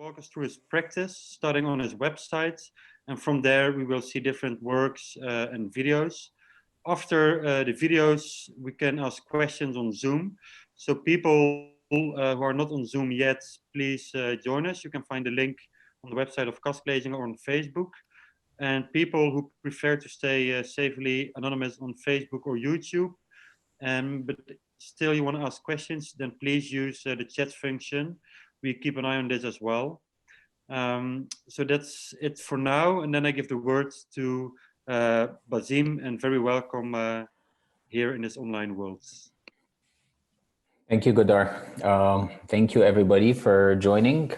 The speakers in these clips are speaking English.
walk us through his practice, starting on his website. And from there, we will see different works and videos. After the videos, we can ask questions on Zoom. So people who are not on Zoom yet, please join us. You can find the link on the website of KASKlezing or on Facebook. And people who prefer to stay safely anonymous on Facebook or YouTube, but still you want to ask questions, then please use the chat function. We keep an eye on this as well. So that's it for now. And then I give the word to Basim, and very welcome here in this online world. Thank you, Godar. Thank you, everybody, for joining.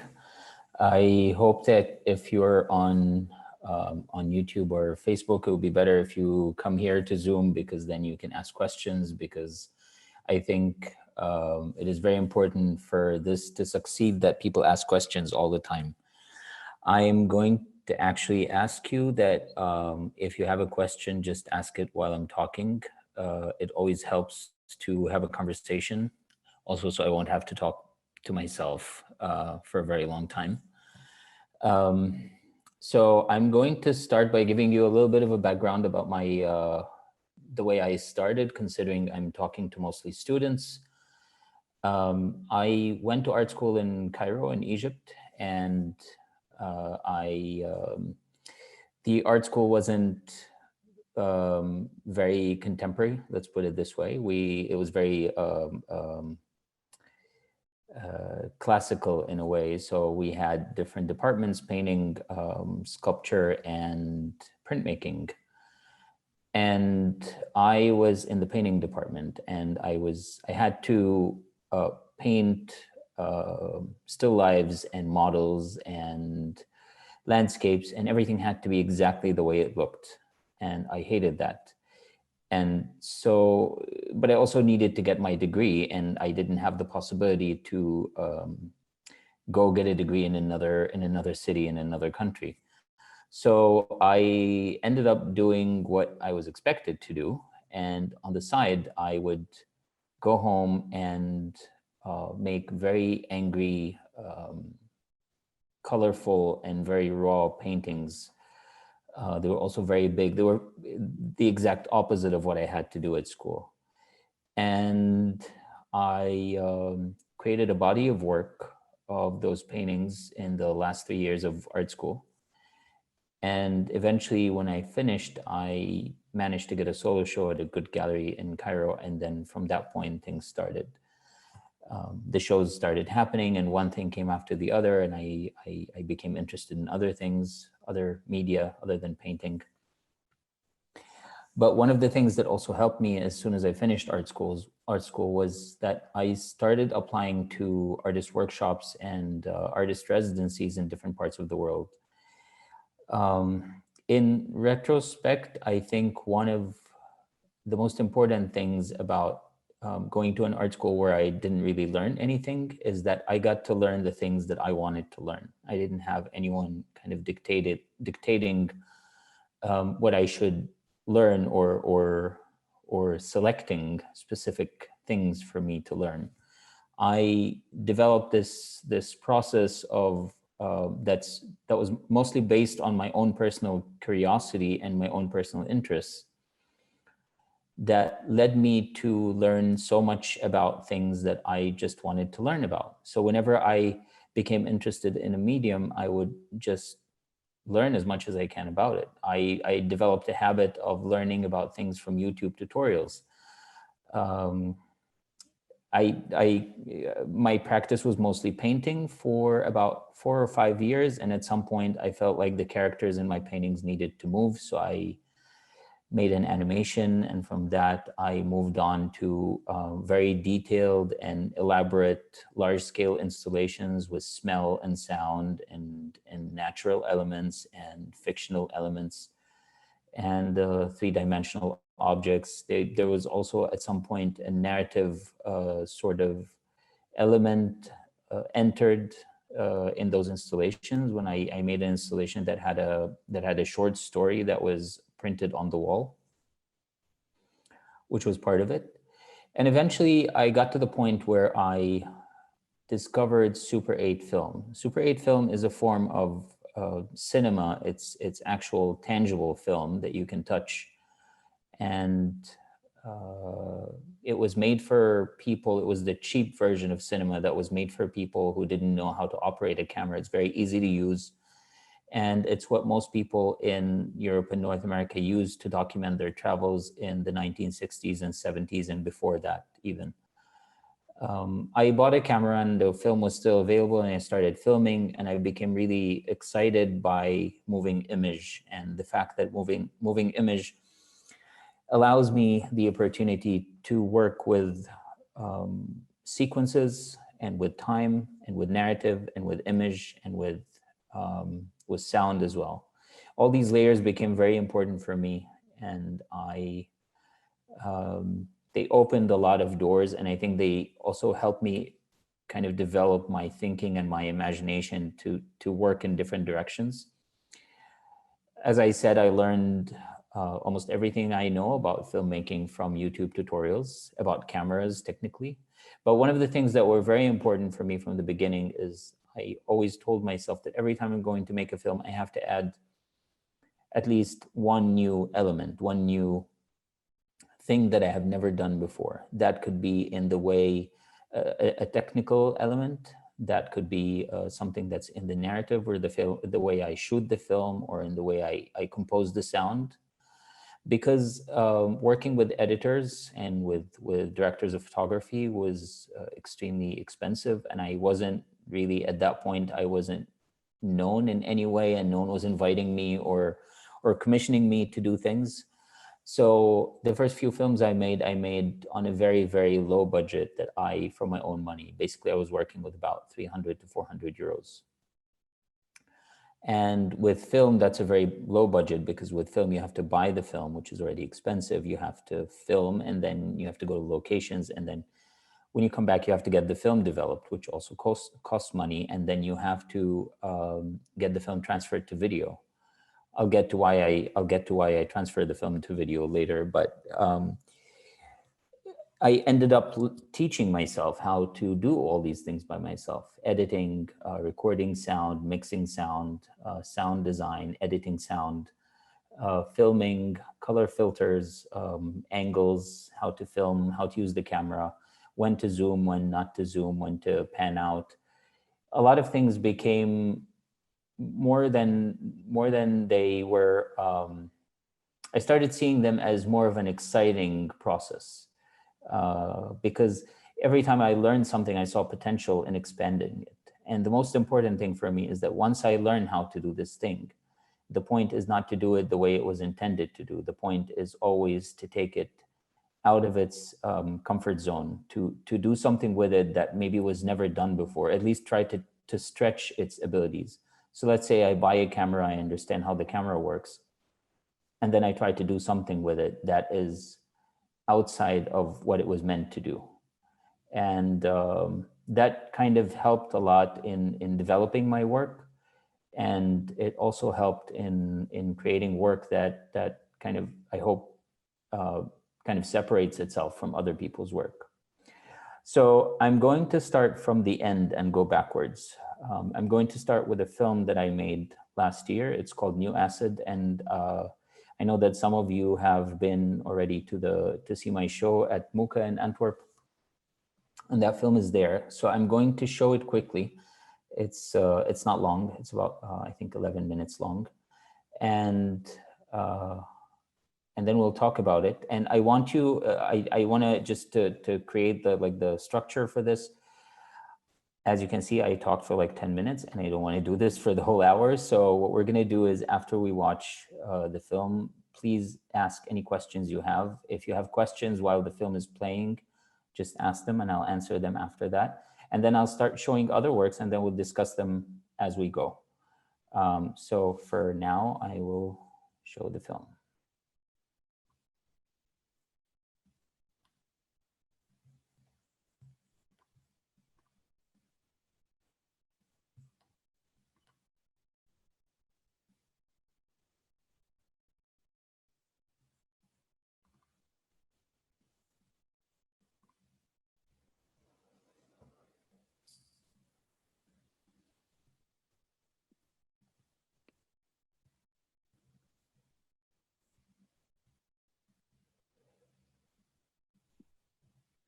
I hope that if you're on YouTube or Facebook, it would be better if you come here to Zoom, because then you can ask questions, because I think it is very important for this to succeed that people ask questions all the time. I am going to actually ask you that if you have a question, just ask it while I'm talking. It always helps to have a conversation. Also, so I won't have to talk to myself for a very long time. So I'm going to start by giving you a little bit of a background about my the way I started, considering I'm talking to mostly students. I went to art school in Cairo in Egypt, and the art school wasn't very contemporary, let's put it this way. It was very classical in a way. So we had different departments: painting, sculpture, and printmaking. And I was in the painting department, and I had to paint still lives and models and landscapes, and everything had to be exactly the way it looked. And I hated that. And so, but I also needed to get my degree, and I didn't have the possibility to go get a degree in another city, in another country. So I ended up doing what I was expected to do. And on the side, I would go home and make very angry, colorful, and very raw paintings. They were also very big. They were the exact opposite of what I had to do at school. And I created a body of work of those paintings in the last 3 years of art school. And eventually, when I finished, I managed to get a solo show at a good gallery in Cairo. And then from that point, things started. The shows started happening, and one thing came after the other. And I became interested in other things, other media other than painting. But one of the things that also helped me as soon as I finished art school was that I started applying to artist workshops and artist residencies in different parts of the world. In retrospect, I think one of the most important things about going to an art school where I didn't really learn anything is that I got to learn the things that I wanted to learn. I didn't have anyone kind of dictating what I should learn, or selecting specific things for me to learn. I developed this process of that was mostly based on my own personal curiosity and my own personal interests, that led me to learn so much about things that I just wanted to learn about. So whenever I became interested in a medium, I would just learn as much as I can about it. I developed a habit of learning about things from YouTube tutorials. My practice was mostly painting for about 4 or 5 years. And at some point I felt like the characters in my paintings needed to move. So I made an animation. And from that, I moved on to very detailed and elaborate large-scale installations with smell and sound and natural elements and fictional elements and three-dimensional objects. There was also at some point a narrative sort of element entered in those installations when I made an installation that had a short story that was printed on the wall, which was part of it. And eventually I got to the point where I discovered Super 8 film. Super 8 film is a form of cinema. It's actual tangible film that you can touch. And it was made for people, it was the cheap version of cinema that was made for people who didn't know how to operate a camera. It's very easy to use. And it's what most people in Europe and North America used to document their travels in the 1960s and 70s and before that even. I bought a camera and the film was still available, and I started filming, and I became really excited by moving image and the fact that moving image allows me the opportunity to work with sequences and with time and with narrative and with image and with sound as well. All these layers became very important for me, and they opened a lot of doors, and I think they also helped me kind of develop my thinking and my imagination to work in different directions. As I said, I learned almost everything I know about filmmaking from YouTube tutorials about cameras technically. But one of the things that were very important for me from the beginning is I always told myself that every time I'm going to make a film, I have to add at least one new element, one new thing that I have never done before. That could be in the way, a technical element, that could be something that's in the narrative or the way I shoot the film, or in the way I compose the sound. Because working with editors and with directors of photography was extremely expensive, and I wasn't really, at that point, I wasn't known in any way, and no one was inviting me or commissioning me to do things. So the first few films I made on a very, very low budget that from my own money. Basically, I was working with about 300 to 400 euros. And with film, that's a very low budget, because with film, you have to buy the film, which is already expensive. You have to film, and then you have to go to locations. And then when you come back, you have to get the film developed, which also costs money. And then you have to get the film transferred to video. I'll get to why I transferred the film to video later, but I ended up teaching myself how to do all these things by myself: editing, recording sound, mixing sound, sound design, editing sound, filming, color filters, angles, how to film, how to use the camera, when to zoom, when not to zoom, when to pan out. A lot of things became more than they were. I started seeing them as more of an exciting process, because every time I learned something, I saw potential in expanding it. And the most important thing for me is that once I learn how to do this thing, the point is not to do it the way it was intended to do. The point is always to take it out of its comfort zone, to do something with it that maybe was never done before, at least try to stretch its abilities. So let's say I buy a camera, I understand how the camera works, and then I try to do something with it that is outside of what it was meant to do. And that kind of helped a lot in developing my work. And it also helped in creating work that kind of, I hope, kind of separates itself from other people's work. So I'm going to start from the end and go backwards. I'm going to start with a film that I made last year. It's called New Acid, and I know that some of you have been already to see my show at Muka in Antwerp, and that film is there. So I'm going to show it quickly. It's not long. It's about I think 11 minutes long, and then we'll talk about it. And I want you, I want to just to create the structure for this. As you can see, I talked for like 10 minutes, and I don't want to do this for the whole hour. So what we're going to do is, after we watch the film, please ask any questions you have. If you have questions while the film is playing, just ask them and I'll answer them after that. And then I'll start showing other works, and then we'll discuss them as we go. So for now, I will show the film.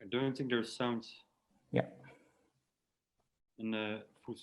I don't think there's sounds Yeah. in the food.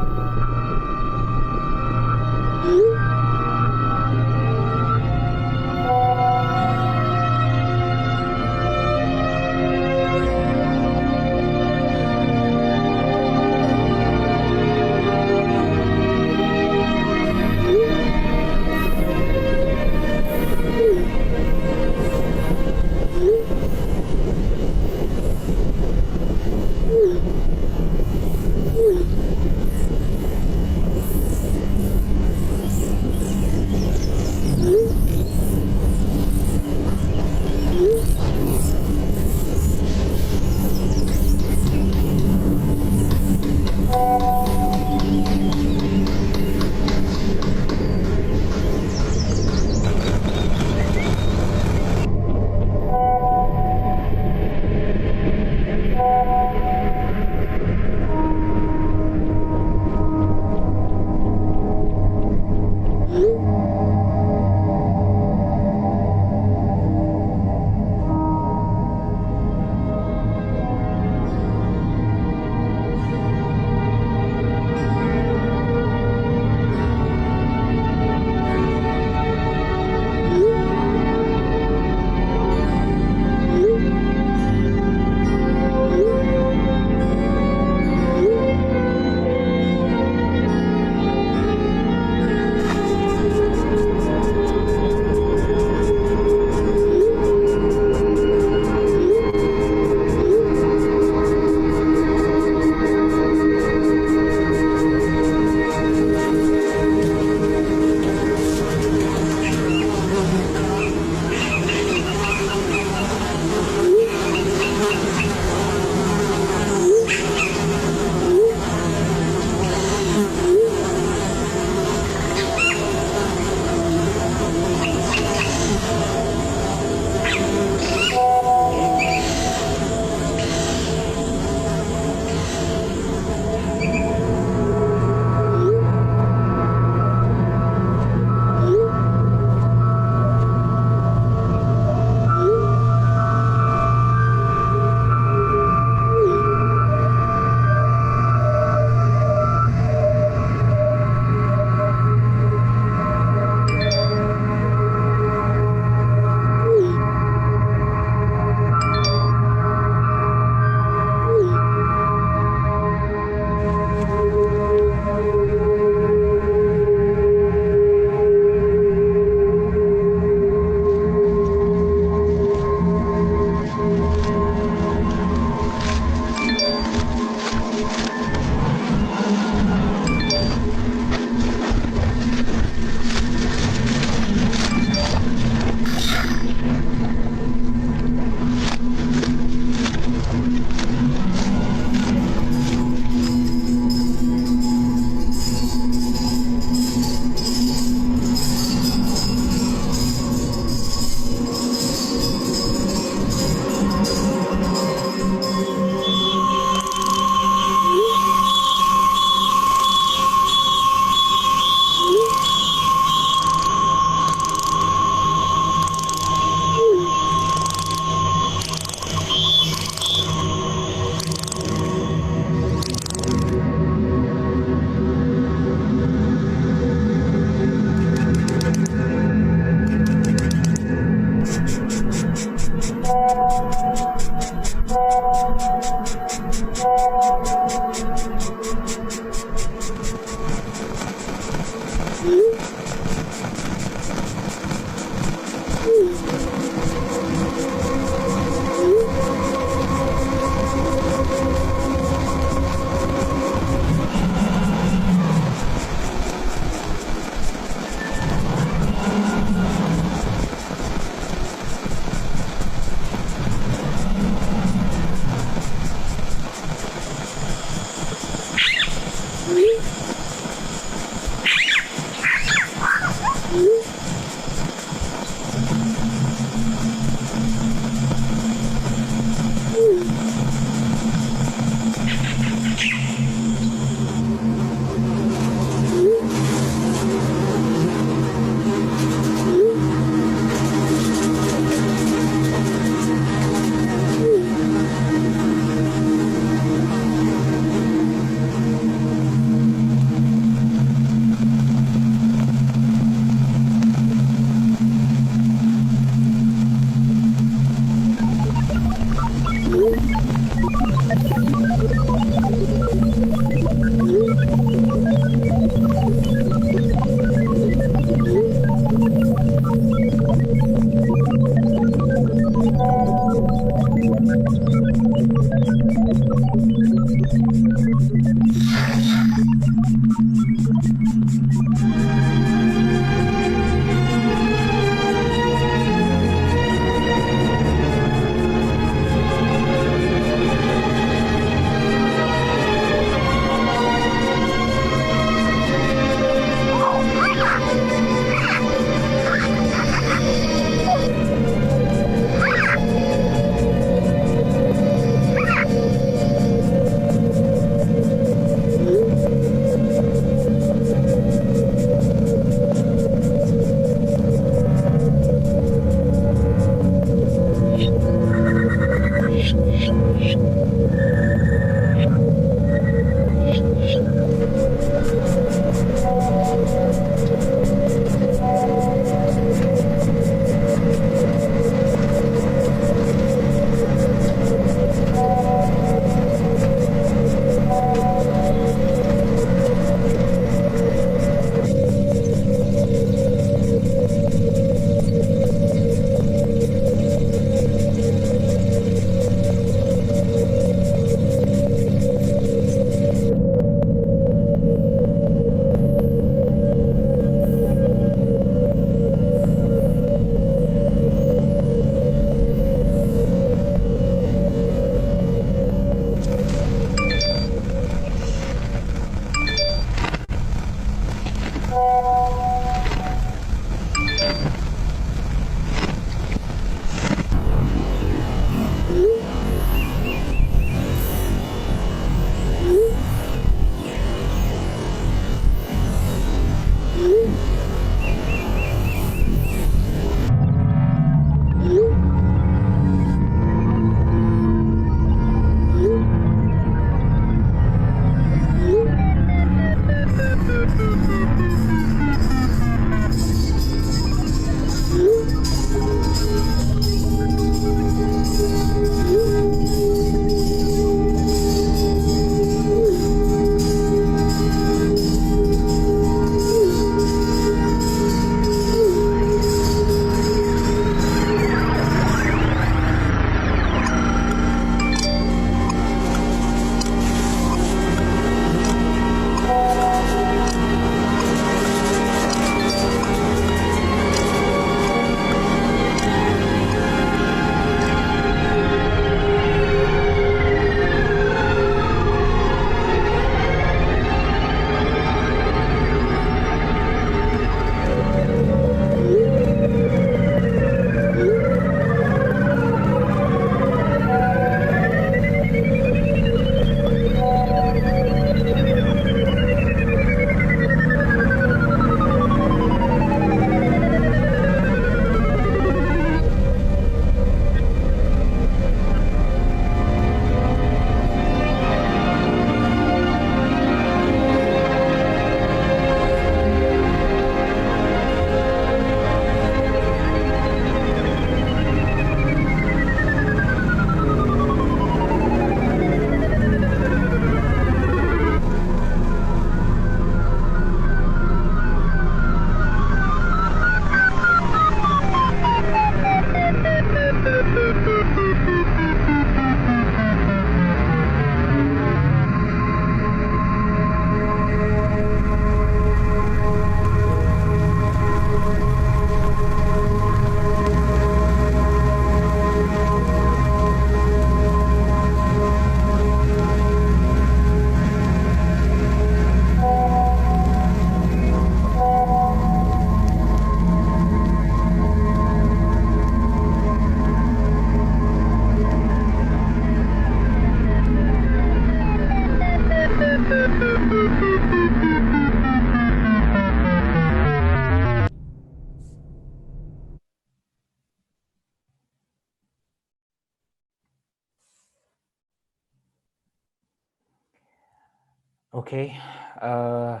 Okay. I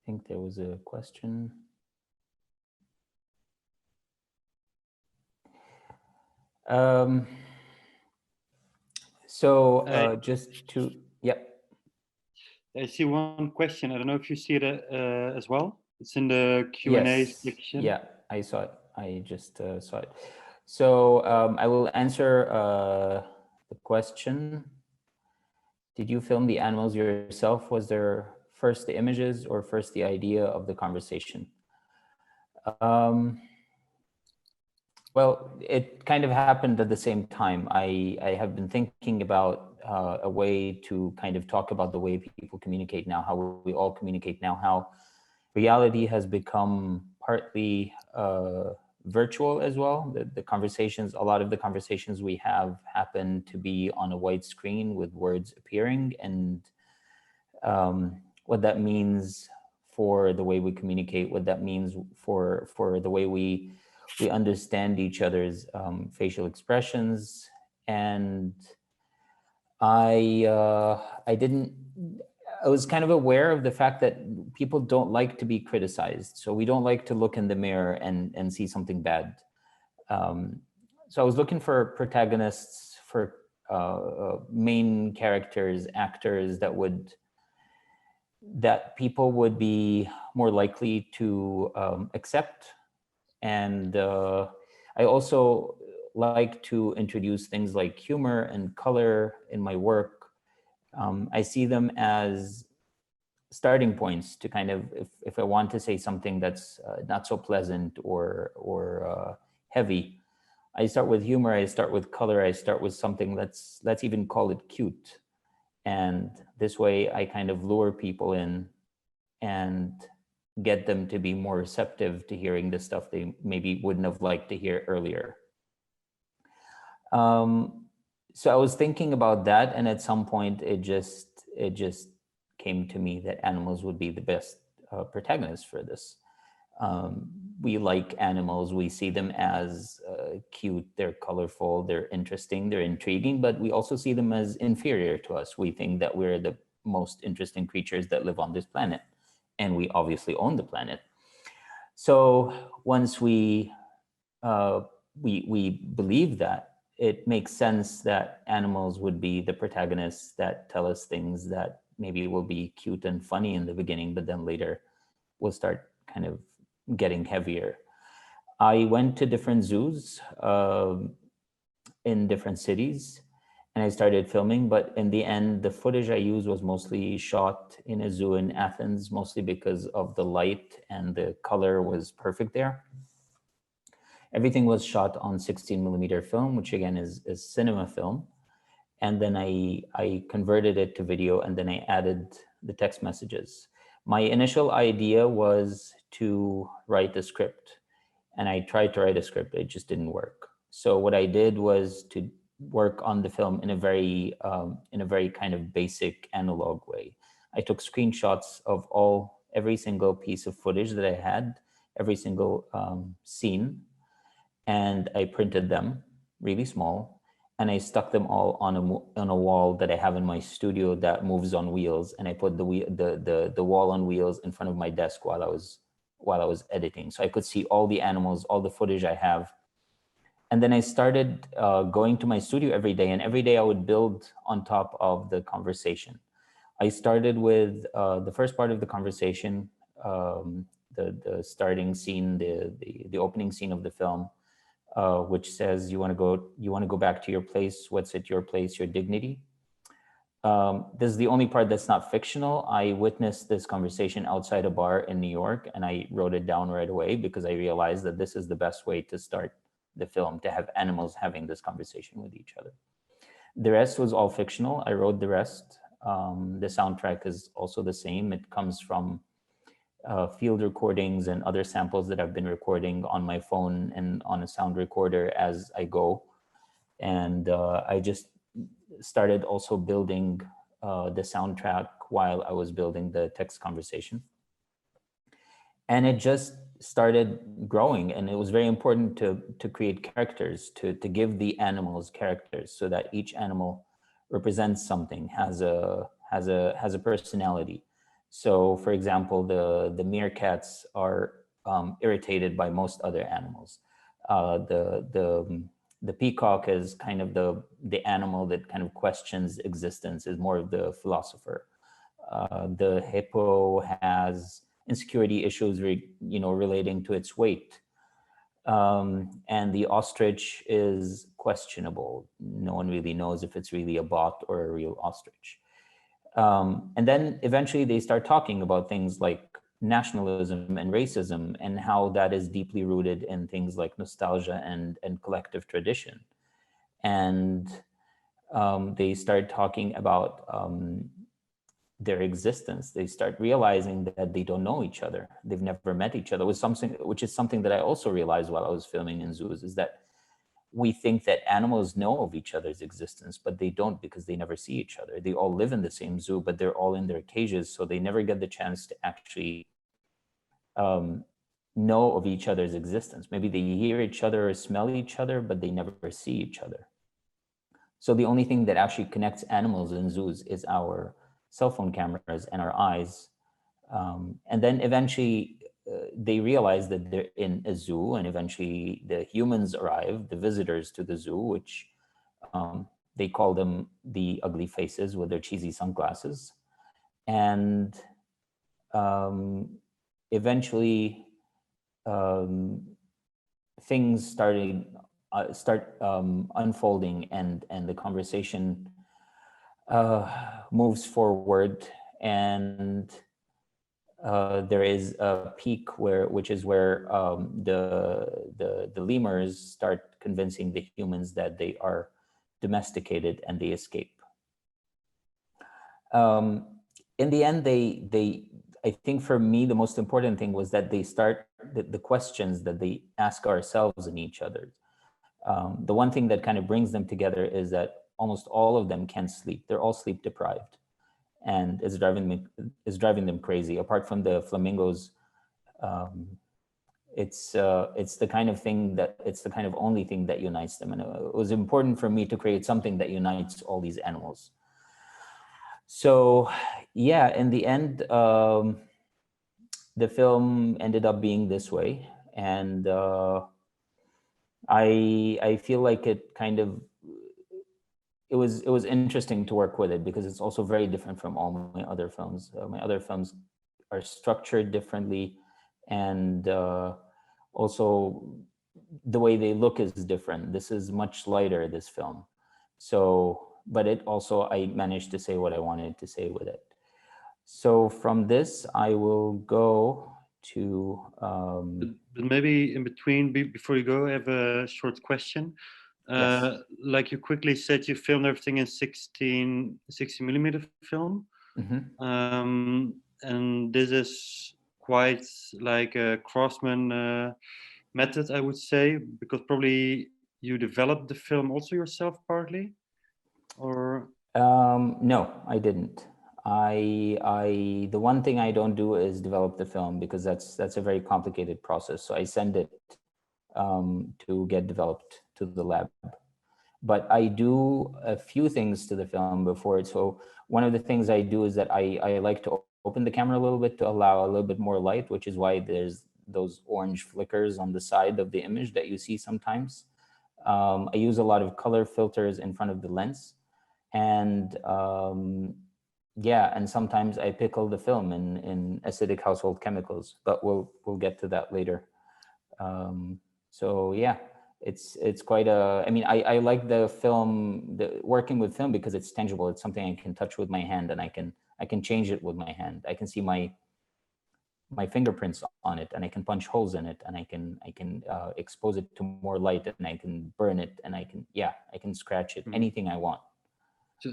think there was a question. So I, just to, yeah. I see one question. I don't know if you see it as well. It's in the Q&A Yes, section. yeah, I saw it. I just saw it. So I will answer the question. Did you film the animals yourself? Was there first the images or first the idea of the conversation? Well, it kind of happened at the same time. I have been thinking about a way to kind of talk about the way people communicate now, how we all communicate now, how reality has become partly virtual as well. The conversations, a lot of the conversations we have happen to be on a white screen with words appearing, and what that means for the way we communicate, what that means for the way we understand each other's facial expressions. And I didn't, I was kind of aware of the fact that people don't like to be criticized. So we don't like to look in the mirror and see something bad. So I was looking for protagonists, for main characters, actors that people would be more likely to accept. And I also like to introduce things like humor and color in my work. I see them as starting points to kind of, if I want to say something that's not so pleasant or heavy, I start with humor, I start with color, I start with something let's even call it cute. And this way I kind of lure people in and get them to be more receptive to hearing the stuff they maybe wouldn't have liked to hear earlier. So I was thinking about that, and at some point it just came to me that animals would be the best protagonists for this. We like animals, we see them as cute, they're colorful, they're interesting, they're intriguing, but we also see them as inferior to us. We think that we're the most interesting creatures that live on this planet, and we obviously own the planet. So once we believe that, it makes sense that animals would be the protagonists that tell us things that maybe will be cute and funny in the beginning, but then later will start kind of getting heavier. I went to different zoos in different cities, and I started filming, but in the end, the footage I used was mostly shot in a zoo in Athens, mostly because of the light and the color was perfect there. Everything was shot on 16 millimeter film, which again is cinema film. And then I converted it to video, and then I added the text messages. My initial idea was to write a script, and I tried to write a script, it just didn't work. So what I did was to work on the film in a very kind of basic analog way. I took screenshots of every single piece of footage that I had, every single scene, and I printed them really small, and I stuck them all on a wall that I have in my studio that moves on wheels, and I put the wall on wheels in front of my desk while I was editing, so I could see all the animals, all the footage I have. And then I started going to my studio every day, and every day I would build on top of the conversation. I started with the first part of the conversation, the starting scene, the opening scene of the film, which says you want to go back to your place. What's at your place? Your dignity. This is the only part that's not fictional. I witnessed this conversation outside a bar in New York, and I wrote it down right away because I realized that this is the best way to start the film, to have animals having this conversation with each other. The rest was all fictional. I wrote the rest. The soundtrack is also the same. It comes from field recordings and other samples that I've been recording on my phone and on a sound recorder as I go. And I just started also building the soundtrack while I was building the text conversation. And it just started growing, and it was very important to create characters, to give the animals characters, so that each animal represents something, has a personality. So, for example, the meerkats are irritated by most other animals. The peacock is kind of the animal that kind of questions existence, is more of the philosopher. The hippo has insecurity issues, relating to its weight. And the ostrich is questionable. No one really knows if it's really a bot or a real ostrich. And then eventually they start talking about things like nationalism and racism, and how that is deeply rooted in things like nostalgia and collective tradition. And they start talking about their existence. They start realizing that they don't know each other. They've never met each other, which is something that I also realized while I was filming in zoos, is that we think that animals know of each other's existence, but they don't, because they never see each other. They all live in the same zoo, but they're all in their cages, so they never get the chance to actually know of each other's existence. Maybe they hear each other or smell each other, but they never see each other. So the only thing that actually connects animals in zoos is our cell phone cameras and our eyes. And then eventually they realize that they're in a zoo, and eventually the humans arrive, the visitors to the zoo, which they call them the ugly faces with their cheesy sunglasses. And eventually things start unfolding, and the conversation moves forward, and there is a peak which is where the lemurs start convincing the humans that they are domesticated, and they escape. In the end, I think for me, the most important thing was that they start the questions that they ask ourselves and each other. The one thing that kind of brings them together is that almost all of them can't sleep. They're all sleep deprived, and it's driving them crazy. Apart from the flamingos, it's the kind of thing it's the kind of only thing that unites them. And it was important for me to create something that unites all these animals. So yeah, in the end, the film ended up being this way, and I feel like it kind of, it was interesting to work with it, because it's also very different from all my other films. My other films are structured differently, and also the way they look is different. This is much lighter, this film. So, but it also, I managed to say what I wanted to say with it. So from this, I will go to... But maybe in between, before you go, I have a short question. Yes. Like you quickly said, you filmed everything in 60 millimeter film. And this is quite like a craftsman method, I would say, because probably you developed the film also yourself partly, or? No, I didn't. The one thing I don't do is develop the film, because that's a very complicated process. So I send it to get developed to the lab. But I do a few things to the film before it. So one of the things I do is that I like to open the camera a little bit to allow a little bit more light, which is why there's those orange flickers on the side of the image that you see sometimes. I use a lot of color filters in front of the lens. And yeah, and sometimes I pickle the film in acidic household chemicals, but we'll get to that later. So yeah, it's quite a, I mean, I like the film, working with film, because it's tangible. It's something I can touch with my hand, and I can change it with my hand. I can see my fingerprints on it, and I can punch holes in it, and I can expose it to more light, and I can burn it, and I can scratch it, anything I want.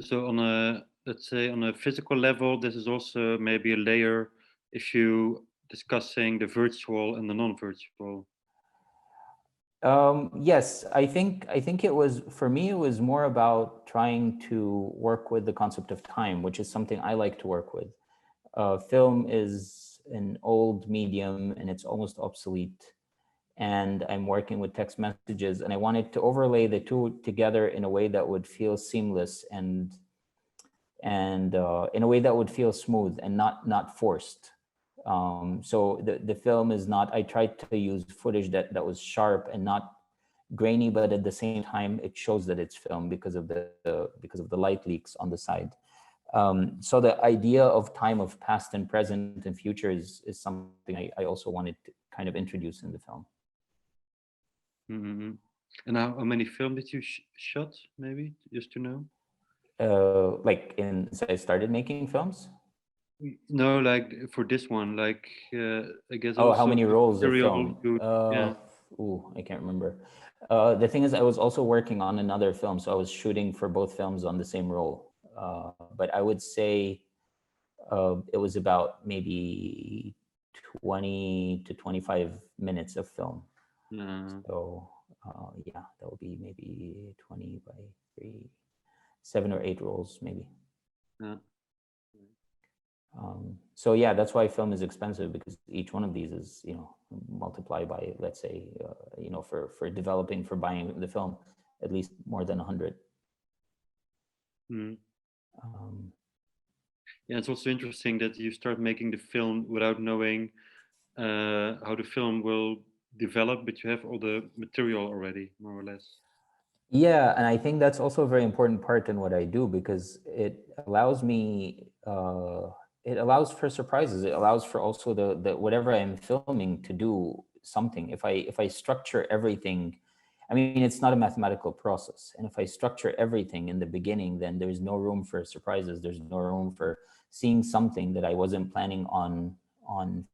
So on a, let's say on a physical level, this is also maybe a layer if you discussing the virtual and the non-virtual. Yes, I think it was, for me, it was more about trying to work with the concept of time, which is something I like to work with. Film is an old medium, and it's almost obsolete. And I'm working with text messages, and I wanted to overlay the two together in a way that would feel seamless, and in a way that would feel smooth and not forced. So the film is not, I tried to use footage that was sharp and not grainy, but at the same time, it shows that it's film because of the light leaks on the side. So the idea of time of past and present and future is something I also wanted to kind of introduce in the film. Mm-hmm. And how many film did you shot, maybe, just to know? Like since I started making films? No, like for this one, like I guess Oh, how also many the rolls of material film? you, yeah. I can't remember. The thing is, I was also working on another film, so I was shooting for both films on the same roll. But I would say it was about maybe 20 to 25 minutes of film. So yeah, that would be maybe 20 by 3, 7 or 8 rolls, maybe. Yeah. So yeah, that's why film is expensive, because each one of these is, multiplied by, let's say, for developing, for buying the film, at least more than 100. Mm. Yeah, it's also interesting that you start making the film without knowing how the film will develop, but you have all the material already, more or less. Yeah, and I think that's also a very important part in what I do, because it allows me, it allows for surprises. It allows for also the whatever I'm filming to do something. If I structure everything, I mean, it's not a mathematical process. And if I structure everything in the beginning, then there's no room for surprises. There's no room for seeing something that I wasn't planning on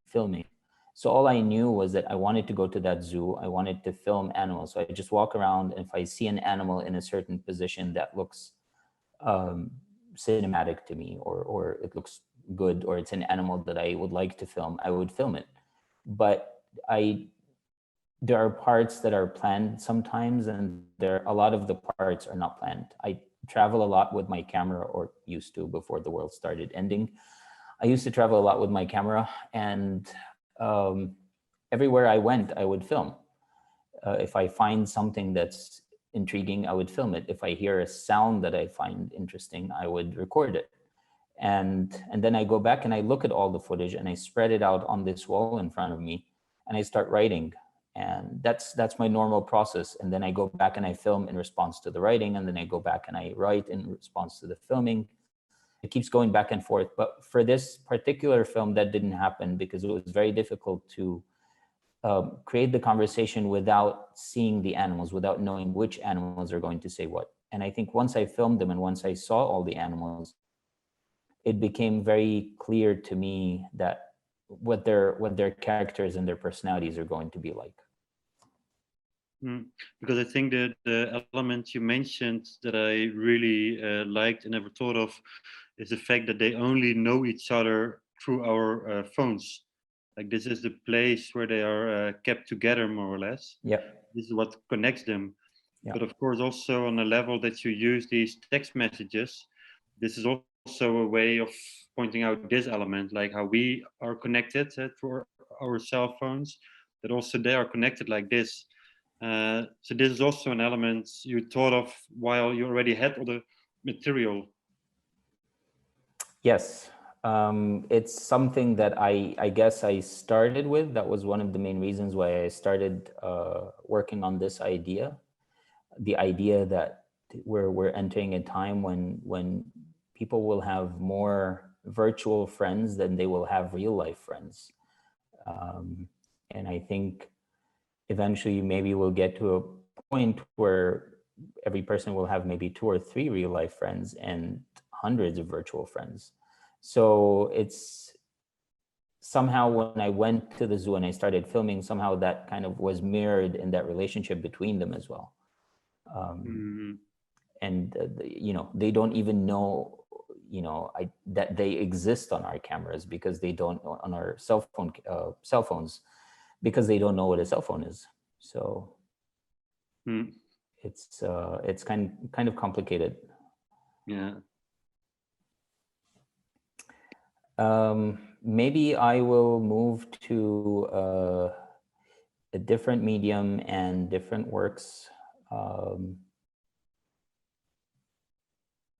filming. So all I knew was that I wanted to go to that zoo. I wanted to film animals. So I just walk around, and if I see an animal in a certain position that looks cinematic to me, or it looks good, or it's an animal that I would like to film, I would film it. But there are parts that are planned sometimes, and a lot of the parts are not planned. I travel a lot with my camera, or used to before the world started ending. I used to travel a lot with my camera, and everywhere I went, I would film. If I find something that's intriguing, I would film it. If I hear a sound that I find interesting, I would record it. And then I go back and I look at all the footage, and I spread it out on this wall in front of me, and I start writing. And that's my normal process. And then I go back and I film in response to the writing, and then I go back and I write in response to the filming. It keeps going back and forth. But for this particular film, that didn't happen, because it was very difficult to create the conversation without seeing the animals, without knowing which animals are going to say what. And I think once I filmed them, and once I saw all the animals, it became very clear to me that what their characters and their personalities are going to be like. Because I think that the element you mentioned that I really liked and never thought of is the fact that they only know each other through our phones. Like, this is the place where they are kept together, more or less. Yeah. This is what connects them. Yeah. But of course, also on a level that you use these text messages, this is also a way of pointing out this element, like how we are connected through our cell phones, that also they are connected like this. So this is also an element you thought of while you already had all the material. Yes. It's something that I guess I started with. That was one of the main reasons why I started working on this idea. The idea that we're entering a time when people will have more virtual friends than they will have real life friends. And I think eventually maybe we'll get to a point where every person will have maybe 2 or 3 real life friends and hundreds of virtual friends. So it's somehow, when I went to the zoo and I started filming, somehow that kind of was mirrored in that relationship between them as well. And they don't even know that they exist on our cameras, because they don't, on our cell phones, because they don't know what a cell phone is. So it's kind of complicated. Yeah. Maybe I will move to a different medium and different works.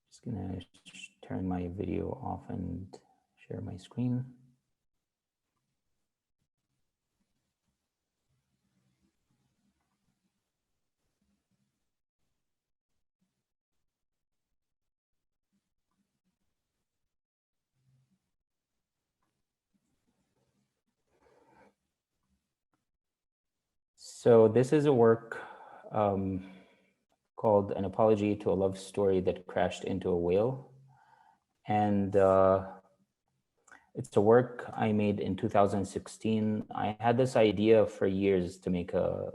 Just gonna turn my video off and share my screen. So this is a work um, called An Apology to a Love Story That Crashed into a Whale. And it's a work I made in 2016. I had this idea for years to make an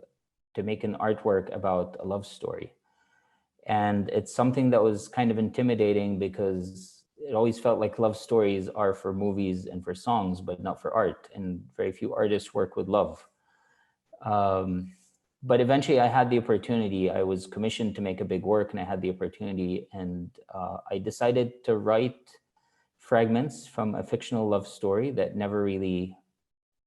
artwork about a love story. And it's something that was kind of intimidating because it always felt like love stories are for movies and for songs, but not for art. And very few artists work with love. Um, but eventually I had the opportunity. I was commissioned to make a big work and I had the opportunity, and I decided to write fragments from a fictional love story that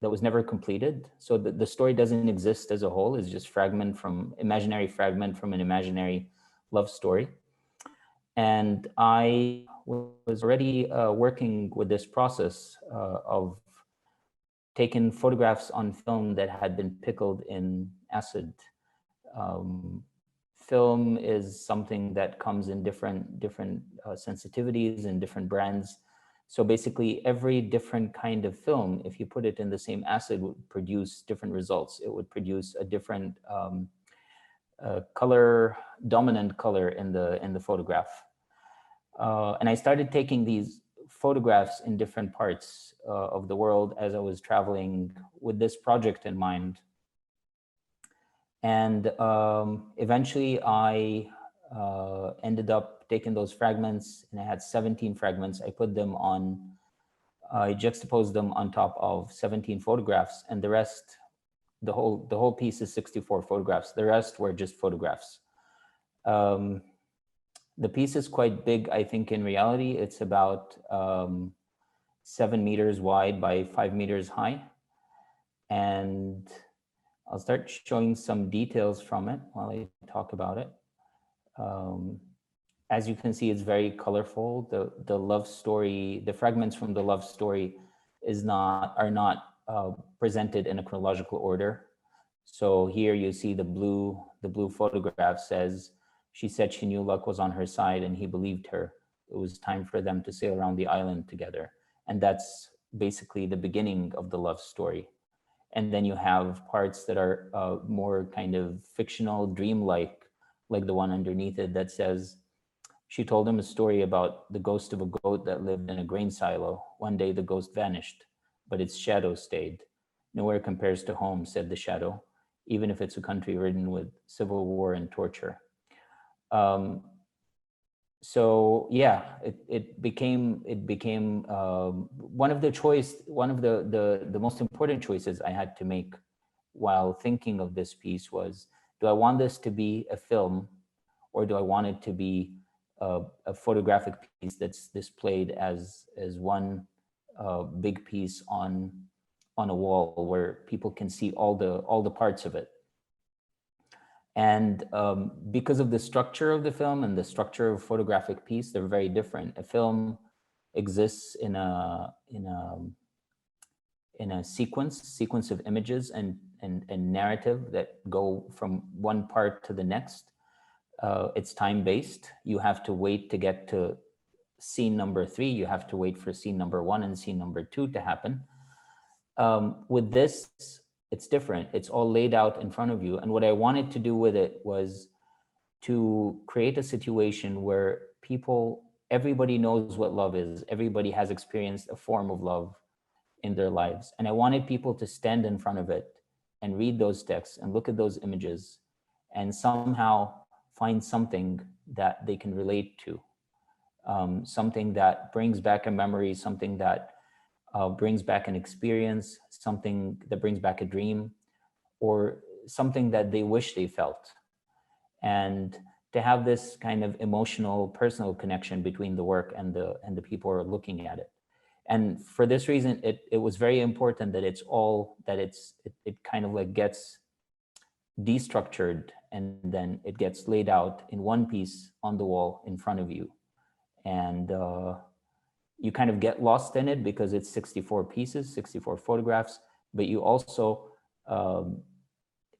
was never completed. So the story doesn't exist as a whole. It's just imaginary fragment from an imaginary love story. And I was already working with this process of taking photographs on film that had been pickled in acid. Um, Film is something that comes in different sensitivities and different brands. So basically every different kind of film, if you put it in the same acid, would produce different results. It would produce a different dominant color in the photograph. And I started taking these photographs in different parts of the world as I was traveling with this project in mind. And eventually I ended up taking those fragments, and I had 17 fragments. I juxtaposed them on top of 17 photographs, and the rest, the whole piece is 64 photographs. The rest were just photographs. The piece is quite big, I think, in reality. It's about 7 meters wide by 5 meters high. And I'll start showing some details from it while I talk about it. As you can see, it's very colorful. The love story, the fragments from the love story are not presented in a chronological order. So here you see the blue photograph says, she said she knew luck was on her side and he believed her. It was time for them to sail around the island together. And that's basically the beginning of the love story. And then you have parts that are more kind of fictional, dreamlike, like the one underneath it that says, she told him a story about the ghost of a goat that lived in a grain silo. One day the ghost vanished, but its shadow stayed. Nowhere compares to home, said the shadow, even if it's a country ridden with civil war and torture. Um, so yeah, it became one of the most important choices I had to make while thinking of this piece was, do I want this to be a film, or do I want it to be a photographic piece that's displayed as one big piece on a wall where people can see all the parts of it. And because of the structure of the film and the structure of a photographic piece, they're very different. A film exists in a sequence of images and narrative that go from one part to the next. It's time-based. You have to wait to get to scene number 3. You have to wait for scene number 1 and scene number 2 to happen. With this, it's different. It's all laid out in front of you. And what I wanted to do with it was to create a situation where everybody knows what love is. Everybody has experienced a form of love in their lives. And I wanted people to stand in front of it and read those texts and look at those images and somehow find something that they can relate to, something that brings back a memory, something that brings back an experience, something that brings back a dream, or something that they wish they felt. And to have this kind of emotional, personal connection between the work and the people who are looking at it. And for this reason, it was very important that it kind of like gets destructured and then it gets laid out in one piece on the wall in front of you. And you kind of get lost in it because it's 64 pieces, 64 photographs, but you also,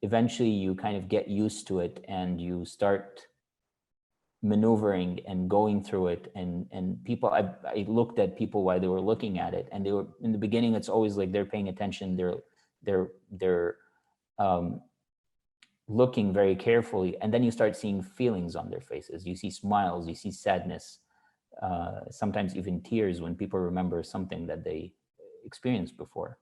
eventually you kind of get used to it and you start maneuvering and going through it. And people, I looked at people while they were looking at it, and they were, in the beginning, it's always like they're paying attention. They're looking very carefully, and then you start seeing feelings on their faces. You see smiles, you see sadness, sometimes even tears when people remember something that they experienced before.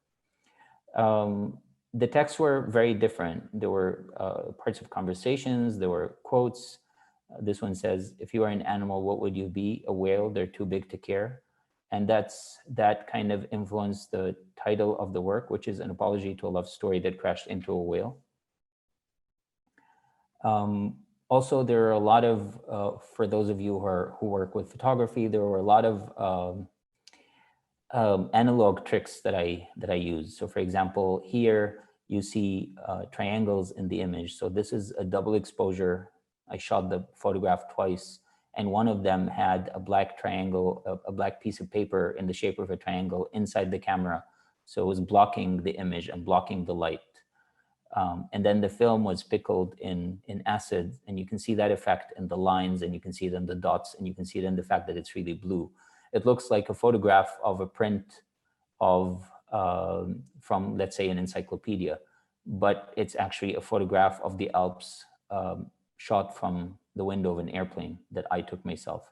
The texts were very different. There were parts of conversations, there were quotes. This one says, if you are an animal, what would you be? A whale, they're too big to care. And that kind of influenced the title of the work, which is an apology to a love story that crashed into a whale. Also, there are a lot of, for those of you who work with photography, there were a lot of analog tricks that I use. So for example, here you see triangles in the image. So this is a double exposure. I shot the photograph twice, and one of them had a black triangle, a black piece of paper in the shape of a triangle inside the camera. So it was blocking the image and blocking the light. And then the film was pickled in acid, and you can see that effect in the lines, and you can see it in the dots, and you can see it in the fact that it's really blue. It looks like a photograph of a print of, from, let's say, an encyclopedia, but it's actually a photograph of the Alps shot from the window of an airplane that I took myself.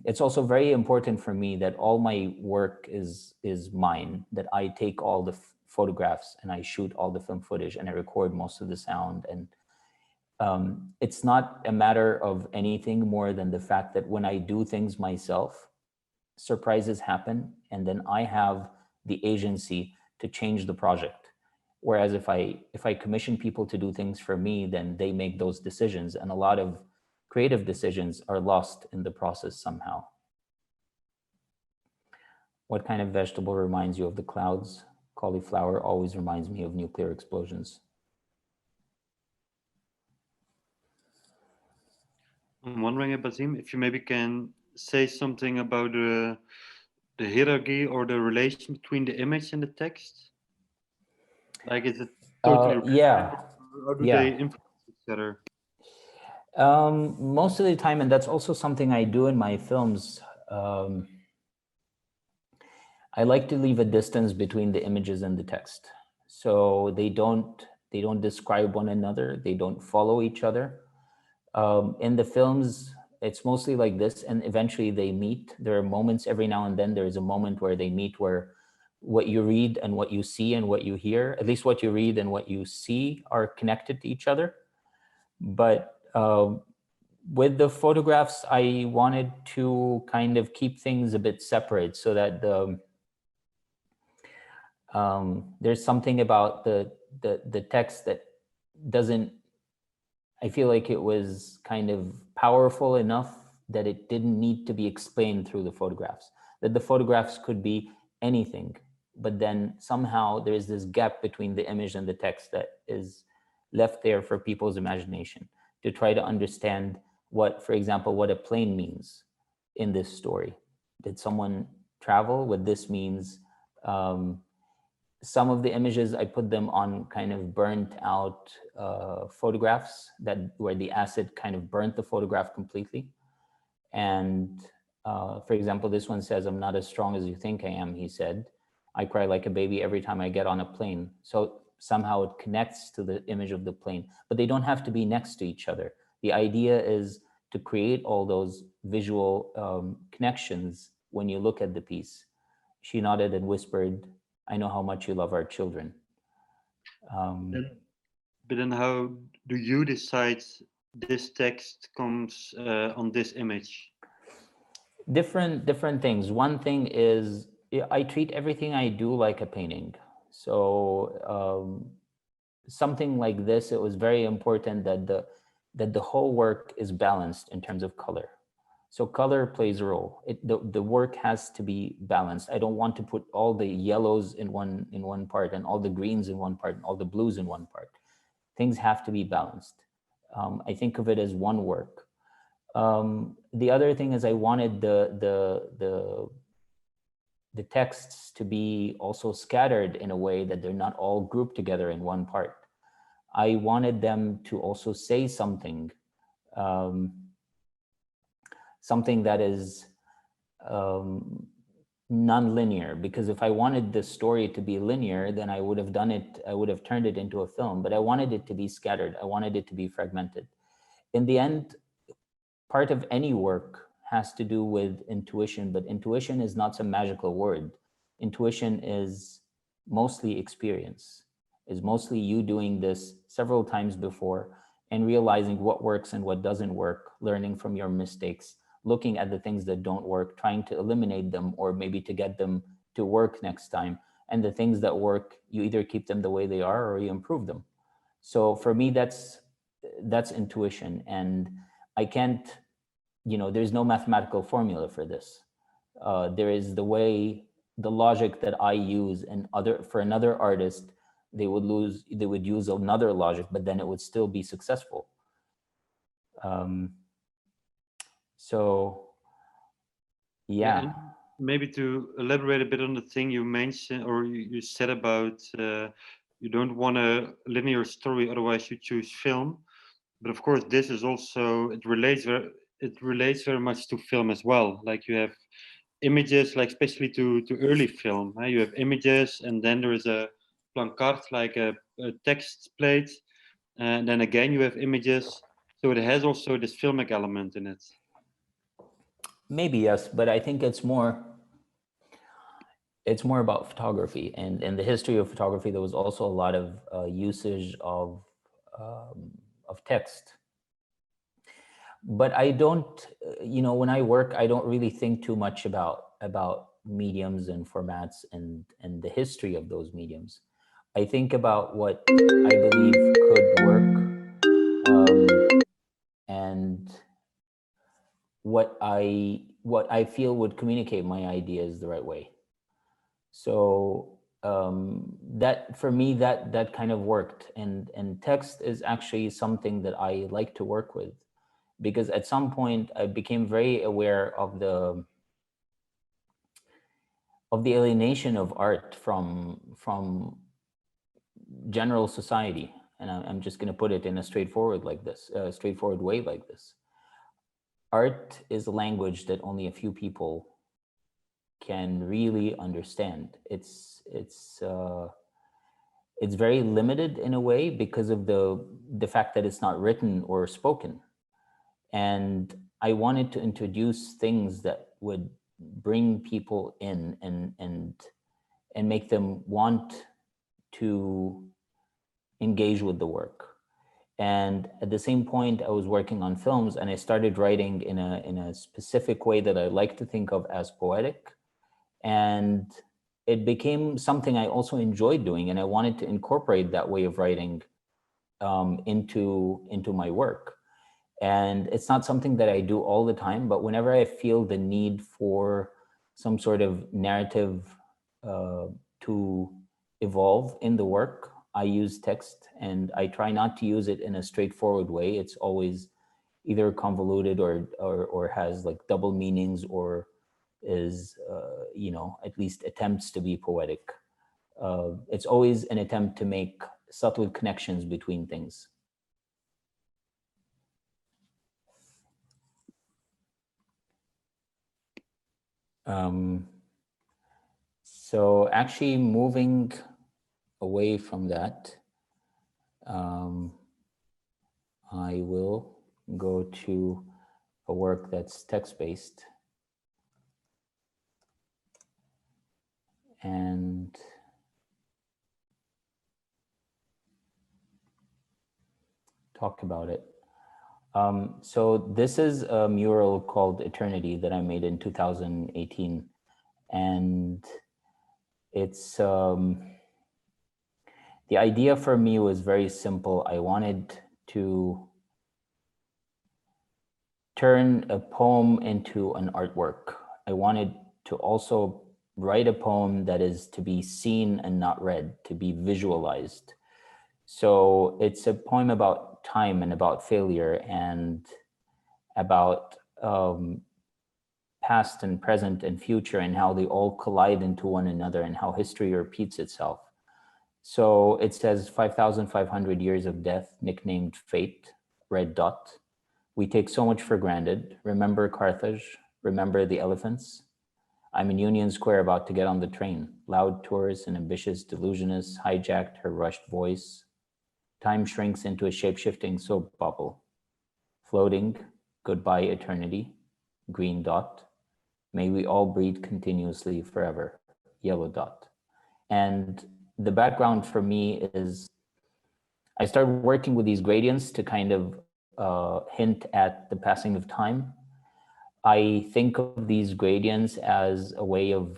It's also very important for me that all my work is mine, that I take all the photographs and I shoot all the film footage and I record most of the sound. And it's not a matter of anything more than the fact that when I do things myself, surprises happen, and then I have the agency to change the project. Whereas if I commission people to do things for me, then they make those decisions, and a lot of creative decisions are lost in the process somehow. What kind of vegetable reminds you of the clouds? Cauliflower always reminds me of nuclear explosions. I'm wondering, Basim, if you maybe can say something about the hierarchy or the relation between the image and the text. Like, is it totally yeah. How do they influence each other? Most of the time, and that's also something I do in my films, I like to leave a distance between the images and the text. So they don't describe one another, they don't follow each other. In the films, it's mostly like this, and eventually they meet. There are moments every now and then, there's a moment where they meet where what you read and what you see and what you hear, at least what you read and what you see, are connected to each other. But with the photographs, I wanted to kind of keep things a bit separate so that there's something about the text that doesn't, I feel like it was kind of powerful enough that it didn't need to be explained through the photographs, that the photographs could be anything, but then somehow there is this gap between the image and the text that is left there for people's imagination to try to understand what, for example, what a plane means in this story. Did someone travel? What this means? Some of the images, I put them on kind of burnt out photographs where the acid kind of burnt the photograph completely. And for example, this one says, "I'm not as strong as you think I am," he said. "I cry like a baby every time I get on a plane." So somehow it connects to the image of the plane, but they don't have to be next to each other. The idea is to create all those visual connections when you look at the piece. She nodded and whispered, "I know how much you love our children." But then how do you decide this text comes on this image? Different things. One thing is I treat everything I do like a painting. So something like this, it was very important that the whole work is balanced in terms of color. So color plays a role. The work has to be balanced. I don't want to put all the yellows in one part and all the greens in one part and all the blues in one part. Things have to be balanced. I think of it as one work. The other thing is I wanted the texts to be also scattered in a way that they're not all grouped together in one part. I wanted them to also say something, something that is non-linear, because if I wanted the story to be linear, then I would have done it, I would have turned it into a film, but I wanted it to be scattered. I wanted it to be fragmented. In the end, part of any work has to do with intuition, but intuition is not some magical word. Intuition is mostly experience, is mostly you doing this several times before and realizing what works and what doesn't work, learning from your mistakes, looking at the things that don't work, trying to eliminate them or maybe to get them to work next time. And the things that work, you either keep them the way they are or you improve them. So for me, that's intuition. And I can't, there's no mathematical formula for this. There is the logic that I use, and for another artist, they would use another logic, but then it would still be successful. So, yeah. And maybe to elaborate a bit on the thing you mentioned, or you said about you don't want a linear story, otherwise you choose film. But of course, this is also it relates very much to film as well. Like you have images, like especially to early film. You have images, and then there is a placard, like a text plate, and then again you have images. So it has also this filmic element in it. Maybe yes, but I think it's more about photography, and in the history of photography, there was also a lot of usage of text. But I don't, when I work, I don't really think too much about mediums and formats and the history of those mediums. I think about what I believe could work, and what I feel would communicate my ideas the right way. So that for me, that kind of worked, and text is actually something that I like to work with, because at some point I became very aware of the alienation of art from general society, and I'm just going to put it in a straightforward way like this. Art is a language that only a few people can really understand. It's very limited in a way because of the fact that it's not written or spoken. And I wanted to introduce things that would bring people in and make them want to engage with the work. And at the same point, I was working on films, and I started writing in a specific way that I like to think of as poetic. And it became something I also enjoyed doing, and I wanted to incorporate that way of writing into my work. And it's not something that I do all the time, but whenever I feel the need for some sort of narrative to evolve in the work, I use text, and I try not to use it in a straightforward way. It's always either convoluted or has like double meanings, or is, at least attempts to be poetic. It's always an attempt to make subtle connections between things. So actually moving away from that, I will go to a work that's text-based, and talk about it. So this is a mural called Eternity that I made in 2018. And it's, the idea for me was very simple. I wanted to turn a poem into an artwork. I wanted to also write a poem that is to be seen and not read, to be visualized. So it's a poem about time and about failure and about past and present and future, and how they all collide into one another, and how history repeats itself. So it says 5,500 years of death, nicknamed fate, red dot. We take so much for granted. Remember Carthage, remember the elephants. I'm in Union Square about to get on the train. Loud tourists and ambitious delusionists hijacked her rushed voice. Time shrinks into a shape-shifting soap bubble. Floating, goodbye eternity, green dot. May we all breathe continuously forever, yellow dot. And the background for me is I started working with these gradients to kind of hint at the passing of time. I think of these gradients as a way of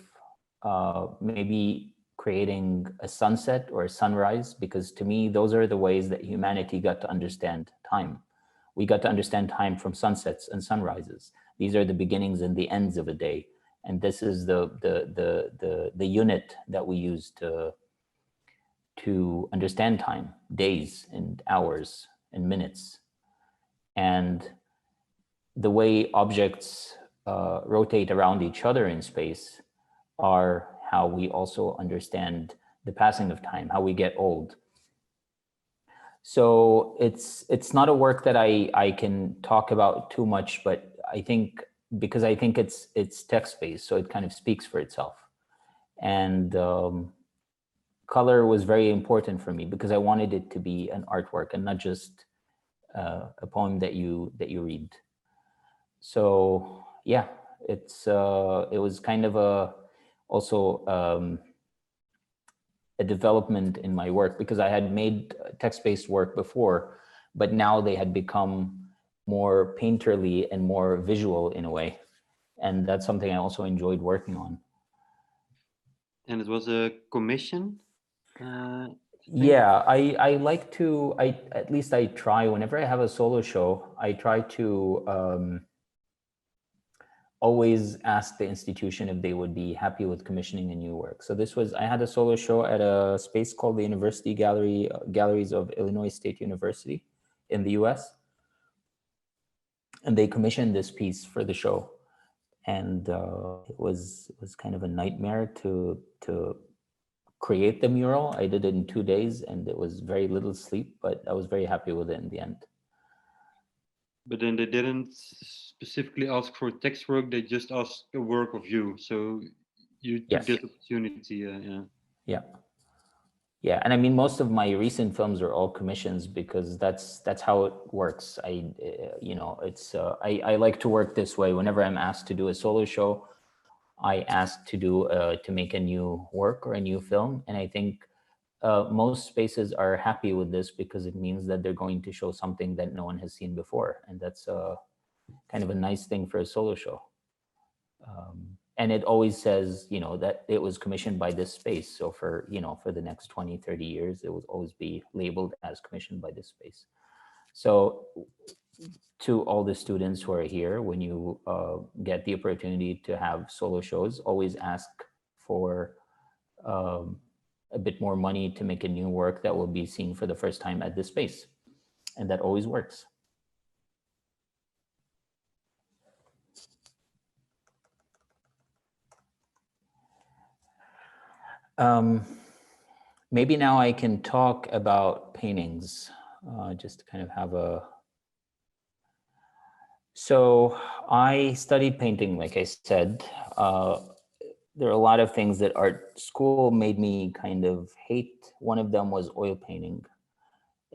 maybe creating a sunset or a sunrise, because to me, those are the ways that humanity got to understand time. We got to understand time from sunsets and sunrises. These are the beginnings and the ends of a day. And this is the unit that we use to understand time, days and hours and minutes. And the way objects rotate around each other in space are how we also understand the passing of time, how we get old. So it's not a work that I can talk about too much, but I think because I think it's text-based, so it kind of speaks for itself. And color was very important for me because I wanted it to be an artwork and not just a poem that you read. So yeah, it was kind of also a development in my work, because I had made text-based work before, but now they had become more painterly and more visual in a way. And that's something I also enjoyed working on. And it was a commission? Yeah, I like to, at least I try, whenever I have a solo show, I try to always ask the institution if they would be happy with commissioning a new work. So this was, I had a solo show at a space called the University Galleries of Illinois State University in the US. And they commissioned this piece for the show. And it was kind of a nightmare to create the mural. I did it in 2 days and it was very little sleep, but I was very happy with it in the end. But then they didn't specifically ask for text work, they just asked a work of you. So you took this opportunity, Yeah. Yeah, and I mean, most of my recent films are all commissions because that's how it works. You know, it's I like to work this way. Whenever I'm asked to do a solo show, I ask to make a new work or a new film, and I think most spaces are happy with this because it means that they're going to show something that no one has seen before, and that's kind of a nice thing for a solo show. And it always says, you know, that it was commissioned by this space. So for, you know, for the next 20, 30 years, it will always be labeled as commissioned by this space. So to all the students who are here, when you get the opportunity to have solo shows, always ask for a bit more money to make a new work that will be seen for the first time at this space. And that always works. Maybe now I can talk about paintings, just to kind of have a... So I studied painting, like I said. There are a lot of things that art school made me kind of hate. One of them was oil painting.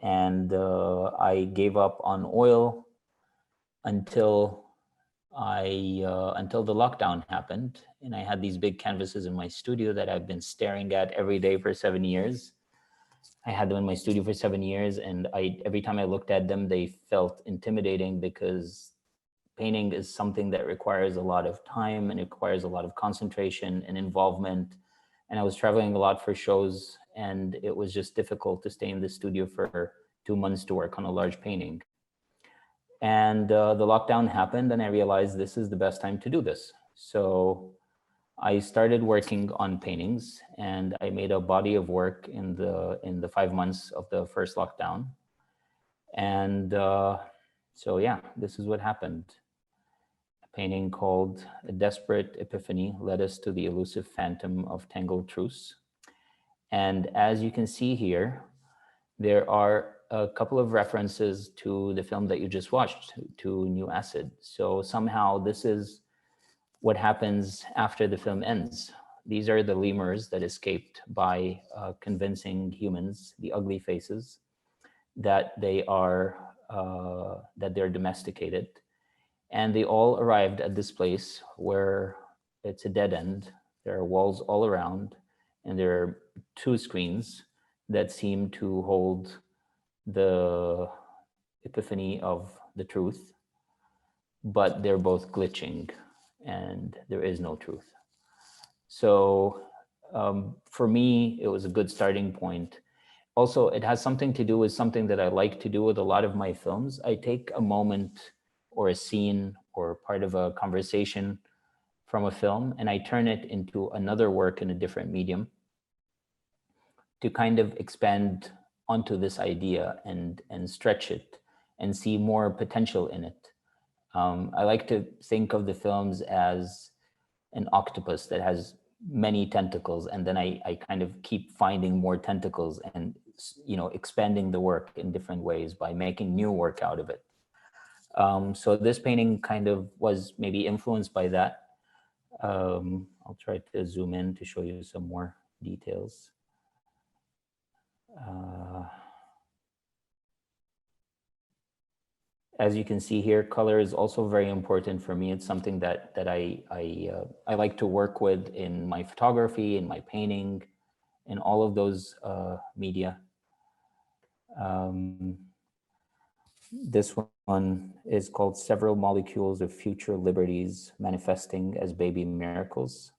And I gave up on oil until the lockdown happened, and I had these big canvases in my studio that I've been staring at every day for 7 years. I had them in my studio for 7 years, and every time I looked at them, they felt intimidating because painting is something that requires a lot of time and it requires a lot of concentration and involvement. And I was traveling a lot for shows, and it was just difficult to stay in the studio for 2 months to work on a large painting. And the lockdown happened, and I realized this is the best time to do this. So I started working on paintings, and I made a body of work in the 5 months of the first lockdown. And so yeah, this is what happened. A painting called A Desperate Epiphany led us to the elusive phantom of tangled truths. And as you can see here, there are a couple of references to the film that you just watched, to New Acid. So somehow this is what happens after the film ends. These are the lemurs that escaped by convincing humans, the ugly faces, that they're domesticated, and they all arrived at this place where it's a dead end. There are walls all around, and there are two screens that seem to hold the epiphany of the truth, but they're both glitching, and there is no truth. So for me, it was a good starting point. Also, it has something to do with something that I like to do with a lot of my films. I take a moment or a scene or part of a conversation from a film and I turn it into another work in a different medium to kind of expand onto this idea and stretch it and see more potential in it. I like to think of the films as an octopus that has many tentacles, and then I kind of keep finding more tentacles and expanding the work in different ways by making new work out of it. So this painting kind of was maybe influenced by that. I'll try to zoom in to show you some more details. As you can see here, color is also very important for me. It's something that I like to work with in my photography, in my painting, in all of those media. This one is called Several Molecules of Future Liberties Manifesting as Baby Miracles.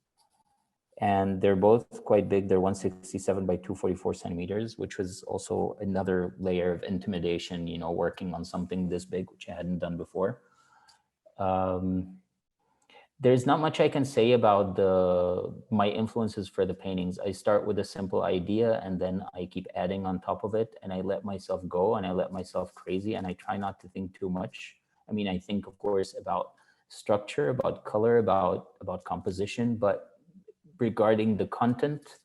And they're both quite big. They're 167 by 244 centimeters, which was also another layer of intimidation, working on something this big, which I hadn't done before. There's not much I can say about my influences for the paintings. I start with a simple idea and then I keep adding on top of it, and I let myself go and I let myself crazy, and I try not to think too much. I mean, I think, of course, about structure, about color, about composition, but regarding the content,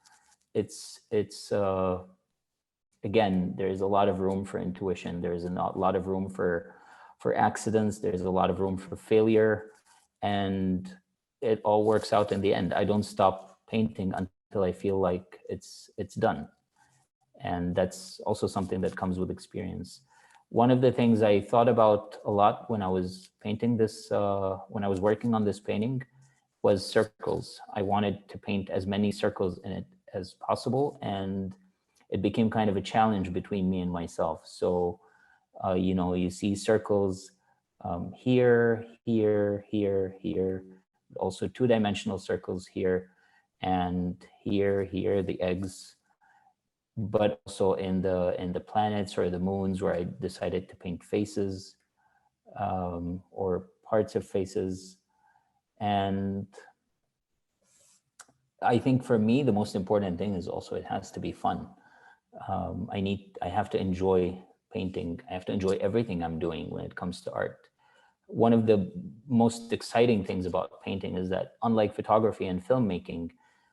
it's again, there's a lot of room for intuition. There's a lot of room for accidents. There's a lot of room for failure, and it all works out in the end. I don't stop painting until I feel like it's done, and that's also something that comes with experience. One of the things I thought about a lot when I was painting this, when I was working on this painting, was circles. I wanted to paint as many circles in it as possible, and it became kind of a challenge between me and myself. So, you see circles here, here, here, here, also two-dimensional circles here, and here, the eggs, but also in the planets or the moons where I decided to paint faces or parts of faces. And I think for me, the most important thing is also it has to be fun. I have to enjoy painting. I have to enjoy everything I'm doing when it comes to art. One of the most exciting things about painting is that, unlike photography and filmmaking,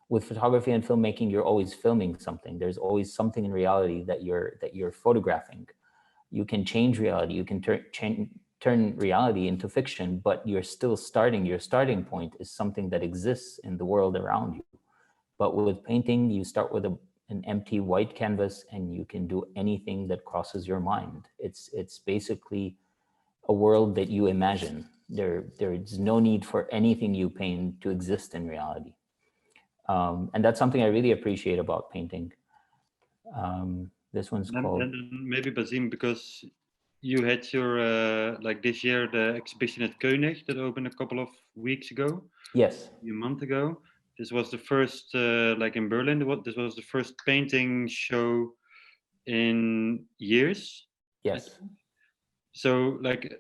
with photography and filmmaking, you're always filming something. There's always something in reality that you're photographing. You can change reality. You can turn reality into fiction, but you're still starting. Your starting point is something that exists in the world around you. But with painting, you start with an empty white canvas, and you can do anything that crosses your mind. It's basically a world that you imagine. There's no need for anything you paint to exist in reality. And that's something I really appreciate about painting. This one's called... And maybe Basim, because you had your, like this year, the exhibition at Koenig that opened a couple of weeks ago. Yes. A month ago. This was the first, like in Berlin, this was the first painting show in years. Yes. So, like,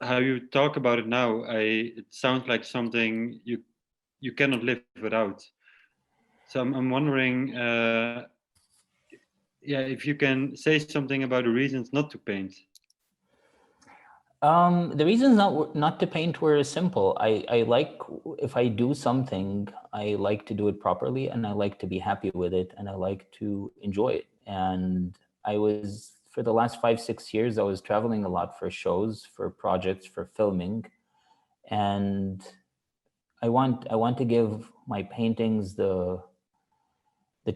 how you talk about it now, it sounds like something you cannot live without. So I'm wondering, if you can say something about the reasons not to paint. The reasons not to paint were simple. I like, if I do something, I like to do it properly, and I like to be happy with it, and I like to enjoy it. And for the last 5-6 years, I was traveling a lot for shows, for projects, for filming. And I want to give my paintings the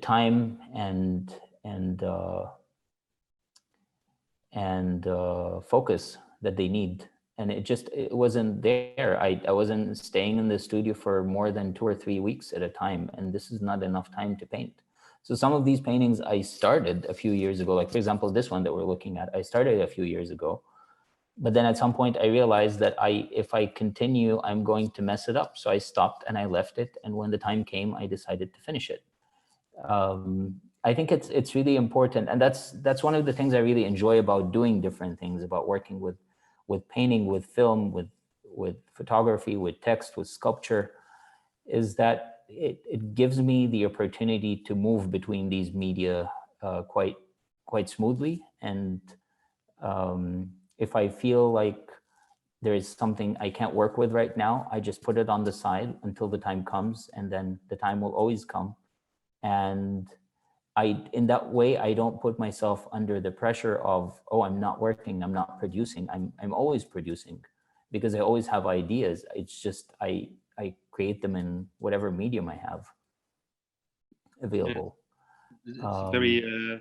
time and focus that they need. And it wasn't there. I wasn't staying in the studio for more than 2 or 3 weeks at a time, and this is not enough time to paint. So some of these paintings I started a few years ago, like for example this one that we're looking at, I started a few years ago, but then at some point I realized that if I continue, I'm going to mess it up. So I stopped and I left it, and when the time came, I decided to finish it. I think it's really important, and that's one of the things I really enjoy about doing different things, about working with painting, with film, with photography, with text, with sculpture, is that it gives me the opportunity to move between these media quite smoothly. And if I feel like there is something I can't work with right now, I just put it on the side until the time comes, and then the time will always come. And in that way, I don't put myself under the pressure of, oh, I'm not working, I'm not producing. I'm always producing, because I always have ideas. It's just I create them in whatever medium I have Yeah, available. it's very,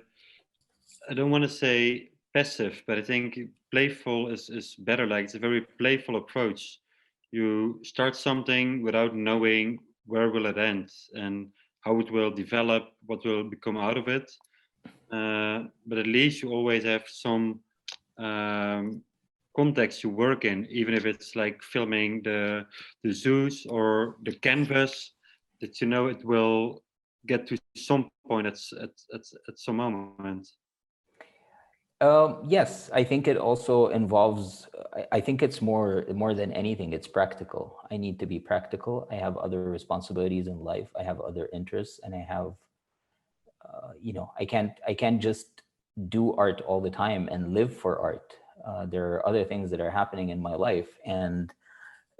I don't want to say passive, but I think playful is better. Like it's a very playful approach. You start something without knowing where will it end and how it will develop, what will become out of it. But at least you always have some um, context you work in, even if it's like filming the zoos or the canvas, that you know it will get to some point at some moment. Yes, I think it also involves. I think it's more than anything. It's practical. I need to be practical. I have other responsibilities in life. I have other interests, and I have, I can't just do art all the time and live for art. There are other things that are happening in my life, and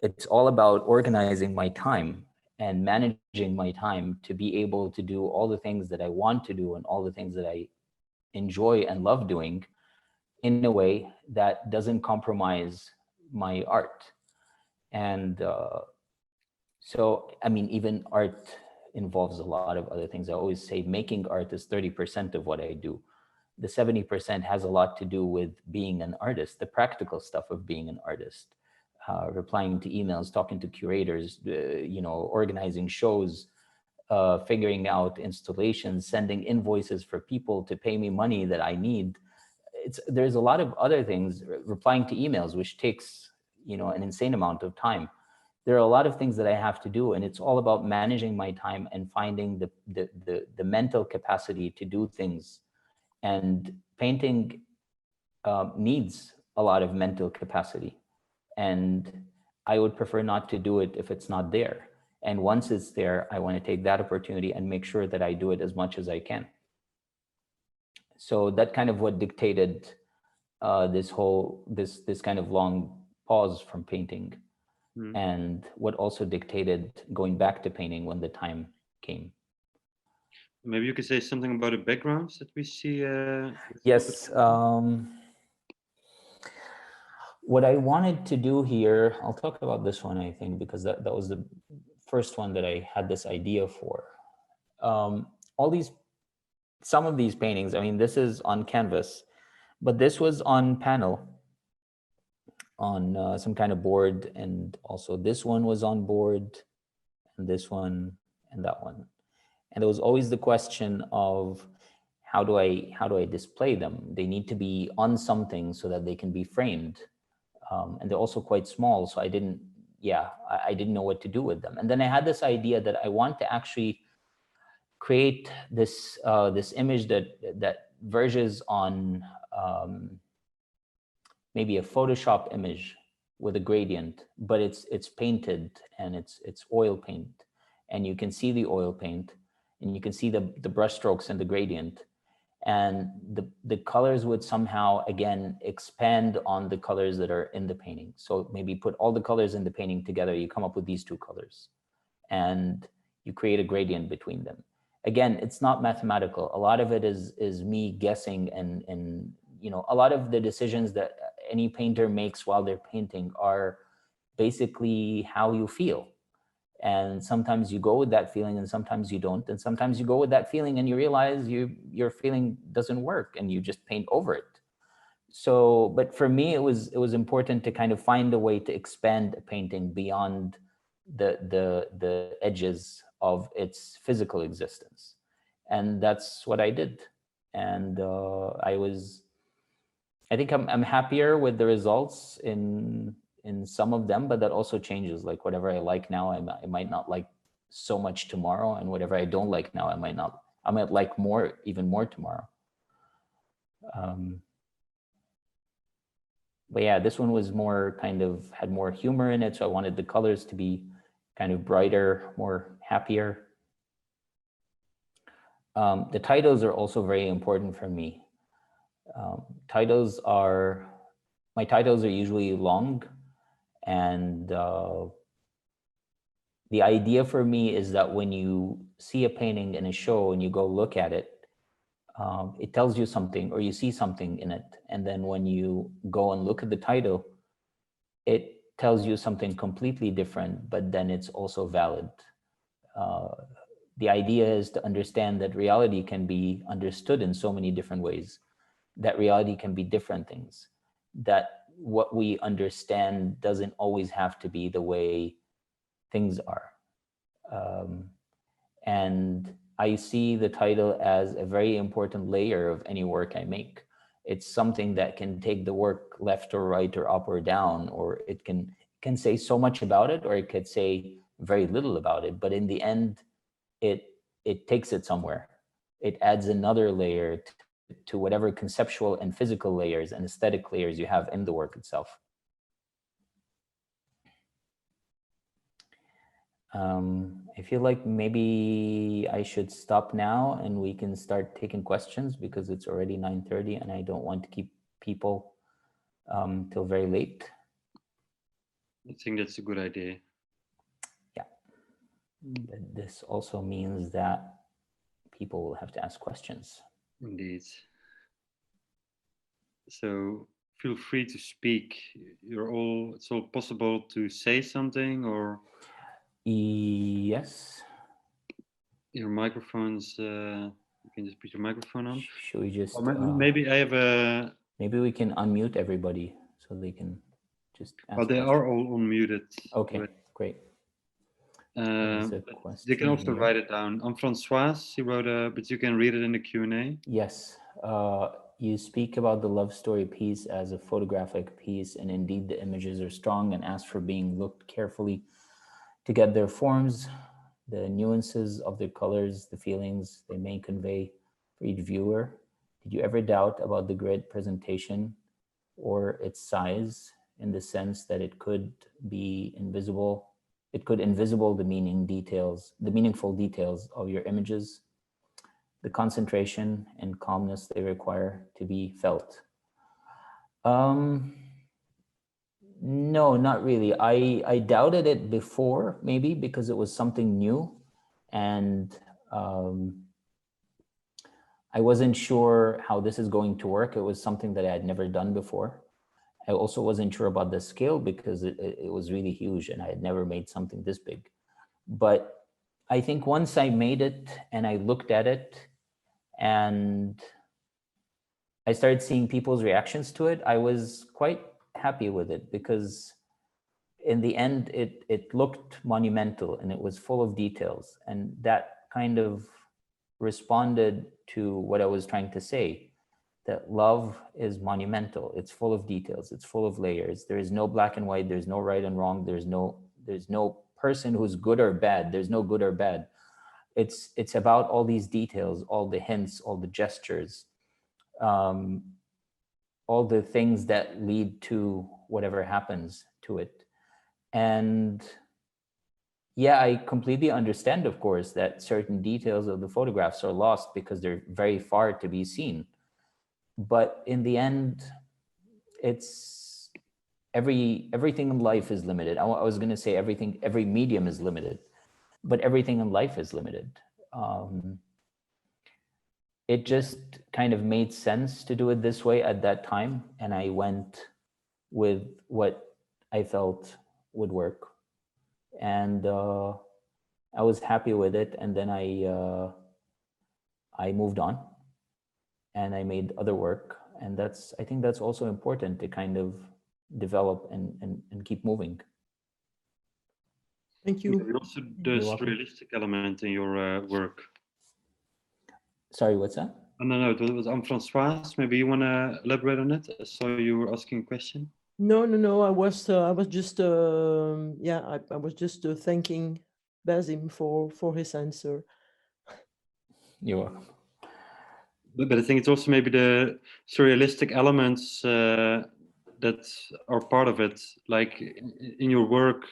it's all about organizing my time and managing my time to be able to do all the things that I want to do and all the things that I enjoy and love doing in a way that doesn't compromise my art. And so, I mean, even art involves a lot of other things. I always say making art is 30% of what I do. The 70% has a lot to do with being an artist, the practical stuff of being an artist, replying to emails, talking to curators, organizing shows, figuring out installations, sending invoices for people to pay me money that I need. There's a lot of other things, replying to emails, which takes an insane amount of time. There are a lot of things that I have to do, and it's all about managing my time and finding the mental capacity to do things. And painting needs a lot of mental capacity, and I would prefer not to do it if it's not there. And once it's there, I want to take that opportunity and make sure that I do it as much as I can. So that kind of what dictated this kind of long pause from painting, Mm. and what also dictated going back to painting when the time came. Maybe you could say something about the backgrounds that we see with the Yes. What I wanted to do here, I'll talk about this one, I think, because that was the first one that I had this idea for. All these, some of these paintings, I mean, this is on canvas, but this was on panel, on some kind of board, and also this one was on board, and this one, and that one. And there was always the question of how do I display them? They need to be on something so that they can be framed. And they're also quite small, so I didn't know what to do with them. And then I had this idea that I want to actually create this image that verges on maybe a Photoshop image with a gradient, but it's painted, and it's oil paint, and you can see the oil paint, and you can see the brush strokes and the gradient, and the colors would somehow again expand on the colors that are in the painting. So maybe put all the colors in the painting together, you come up with these two colors, and you create a gradient between them. Again, it's not mathematical. A lot of it is me guessing, and a lot of the decisions that any painter makes while they're painting are basically how you feel. And sometimes you go with that feeling and sometimes you don't. And sometimes you go with that feeling and you realize your feeling doesn't work and you just paint over it. So, but for me, it was important to kind of find a way to expand a painting beyond the edges of its physical existence, and that's what I did. And I think I'm happier with the results in some of them, but that also changes. Like whatever I like now, I might not like so much tomorrow, and whatever I don't like now, I might like more, even more tomorrow. Um, but yeah, this one was more kind of had more humor in it, so I wanted the colors to be kind of brighter, more happier. The titles are also very important for me. Titles are my titles are usually long, and the idea for me is that when you see a painting in a show and you go look at it, it tells you something, or you see something in it, and then when you go and look at the title, it tells you something completely different, but then it's also valid. Uh, the idea is to understand that reality can be understood in so many different ways, that reality can be different things, that what we understand doesn't always have to be the way things are. Um, and I see the title as a very important layer of any work I make. It's something that can take the work left or right or up or down, or it can say so much about it, or it could say very little about it. But in the end, it it takes it somewhere. It adds another layer to whatever conceptual and physical layers and aesthetic layers you have in the work itself. I feel like maybe I should stop now and we can start taking questions because it's already 9:30 and I don't want to keep people till very late. I think that's a good idea. Yeah, but this also means that people will have to ask questions. Indeed. So feel free to speak. It's all possible to say something, or Yes. your microphones. You can just put your microphone on. Should we just Maybe I have a. maybe we can unmute everybody so they can just Well, ask they questions. are all unmuted. Okay, But, great. There's a but they can question also here. write it down. I'm Francois. He wrote but you can read it in the Q&A. Yes. You speak about the love story piece as a photographic piece, and indeed the images are strong and ask for being looked carefully to get their forms, the nuances of their colors, the feelings they may convey for each viewer. Did you ever doubt about the grid presentation or its size, in the sense that it could be invisible? It could invisible the meaningful details of your images, the concentration and calmness they require to be felt. No, not really. I doubted it before, maybe because it was something new, and I wasn't sure how this is going to work. It was something that I had never done before. I also wasn't sure about the scale because it was really huge and I had never made something this big. But I think once I made it and I looked at it and I started seeing people's reactions to it, I was quite happy with it because in the end, it looked monumental and it was full of details. And that kind of responded to what I was trying to say, that love is monumental. It's full of details. It's full of layers. There is no black and white. There's no right and wrong. There's no person who's good or bad. There's no good or bad. It's about all these details, all the hints, all the gestures, um, all the things that lead to whatever happens to it. And yeah, I completely understand, of course, that certain details of the photographs are lost because they're very far to be seen. But in the end, it's everything in life is limited. I was going to say every medium is limited, but everything in life is limited. It just kind of made sense to do it this way at that time, and I went with what I felt would work. And I was happy with it, and then I moved on and I made other work. And I think that's also important to kind of develop and keep moving. Thank Maybe you. also the You're welcome. surrealistic element in your work. Sorry, what's that? No, it was Anne-Françoise. Maybe you want to elaborate on it? I saw you were asking a question. No. I was just yeah. I was just thanking Basim for his answer. You're welcome. But I think it's also maybe the surrealistic elements that are part of it, like in your work,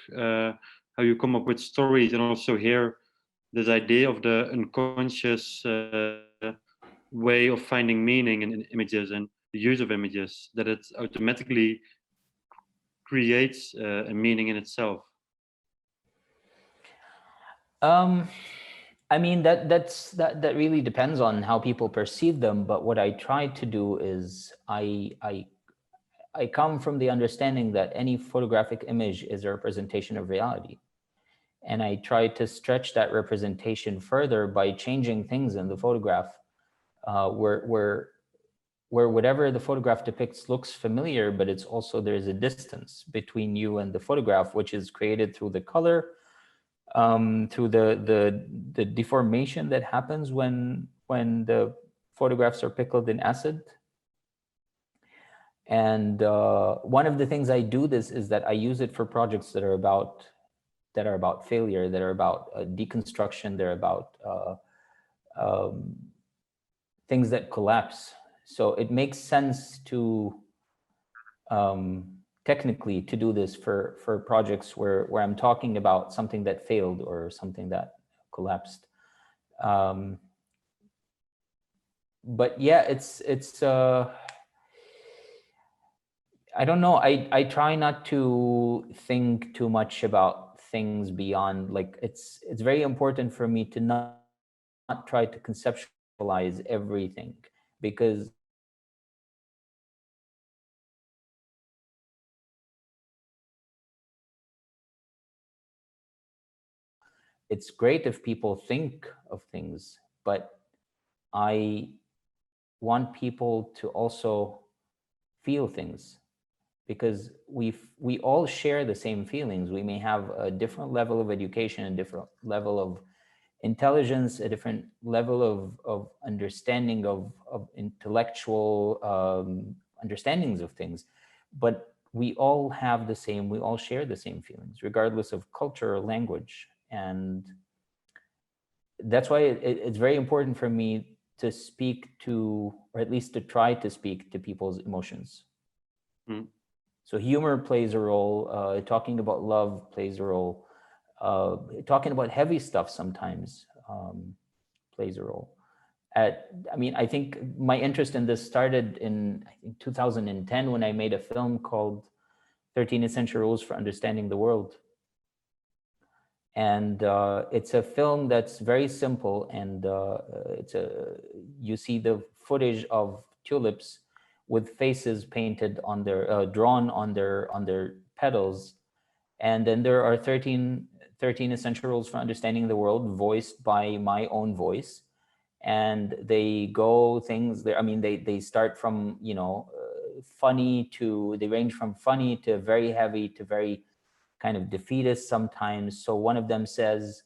how you come up with stories, and also here this idea of the unconscious way of finding meaning in images and the use of images, that it automatically creates a meaning in itself. I mean, that really depends on how people perceive them. But what I try to do is I come from the understanding that any photographic image is a representation of reality. And I try to stretch that representation further by changing things in the photograph, where whatever the photograph depicts looks familiar, but it's also, there's a distance between you and the photograph, which is created through the color, through the deformation that happens when the photographs are pickled in acid. And one of the things I do this is that I use it for projects that are about failure, that are about deconstruction, they're about things that collapse. So it makes sense to technically to do this for projects where I'm talking about something that failed or something that collapsed. But yeah, it's I don't know. I try not to think too much about things beyond, like, it's very important for me to not try to conceptualize everything, because it's great if people think of things, but I want people to also feel things, because we all share the same feelings. We may have a different level of education, a different level of intelligence, a different level of understanding of intellectual understandings of things, but we all have the same, we all share the same feelings, regardless of culture or language. And that's why it's very important for me to speak to, or at least to try to speak to, people's emotions. Mm. So humor plays a role, talking about love plays a role, talking about heavy stuff sometimes plays a role. I mean, I think my interest in this started in, I think, 2010, when I made a film called 13 Essential Rules for Understanding the World. And it's a film that's very simple, and you see the footage of tulips with faces painted on their, drawn on their petals. And then there are 13 essential rules for understanding the world, voiced by my own voice. And they go things there. I mean, they start from, funny to, they range from funny to very heavy to very kind of defeatist sometimes. So one of them says,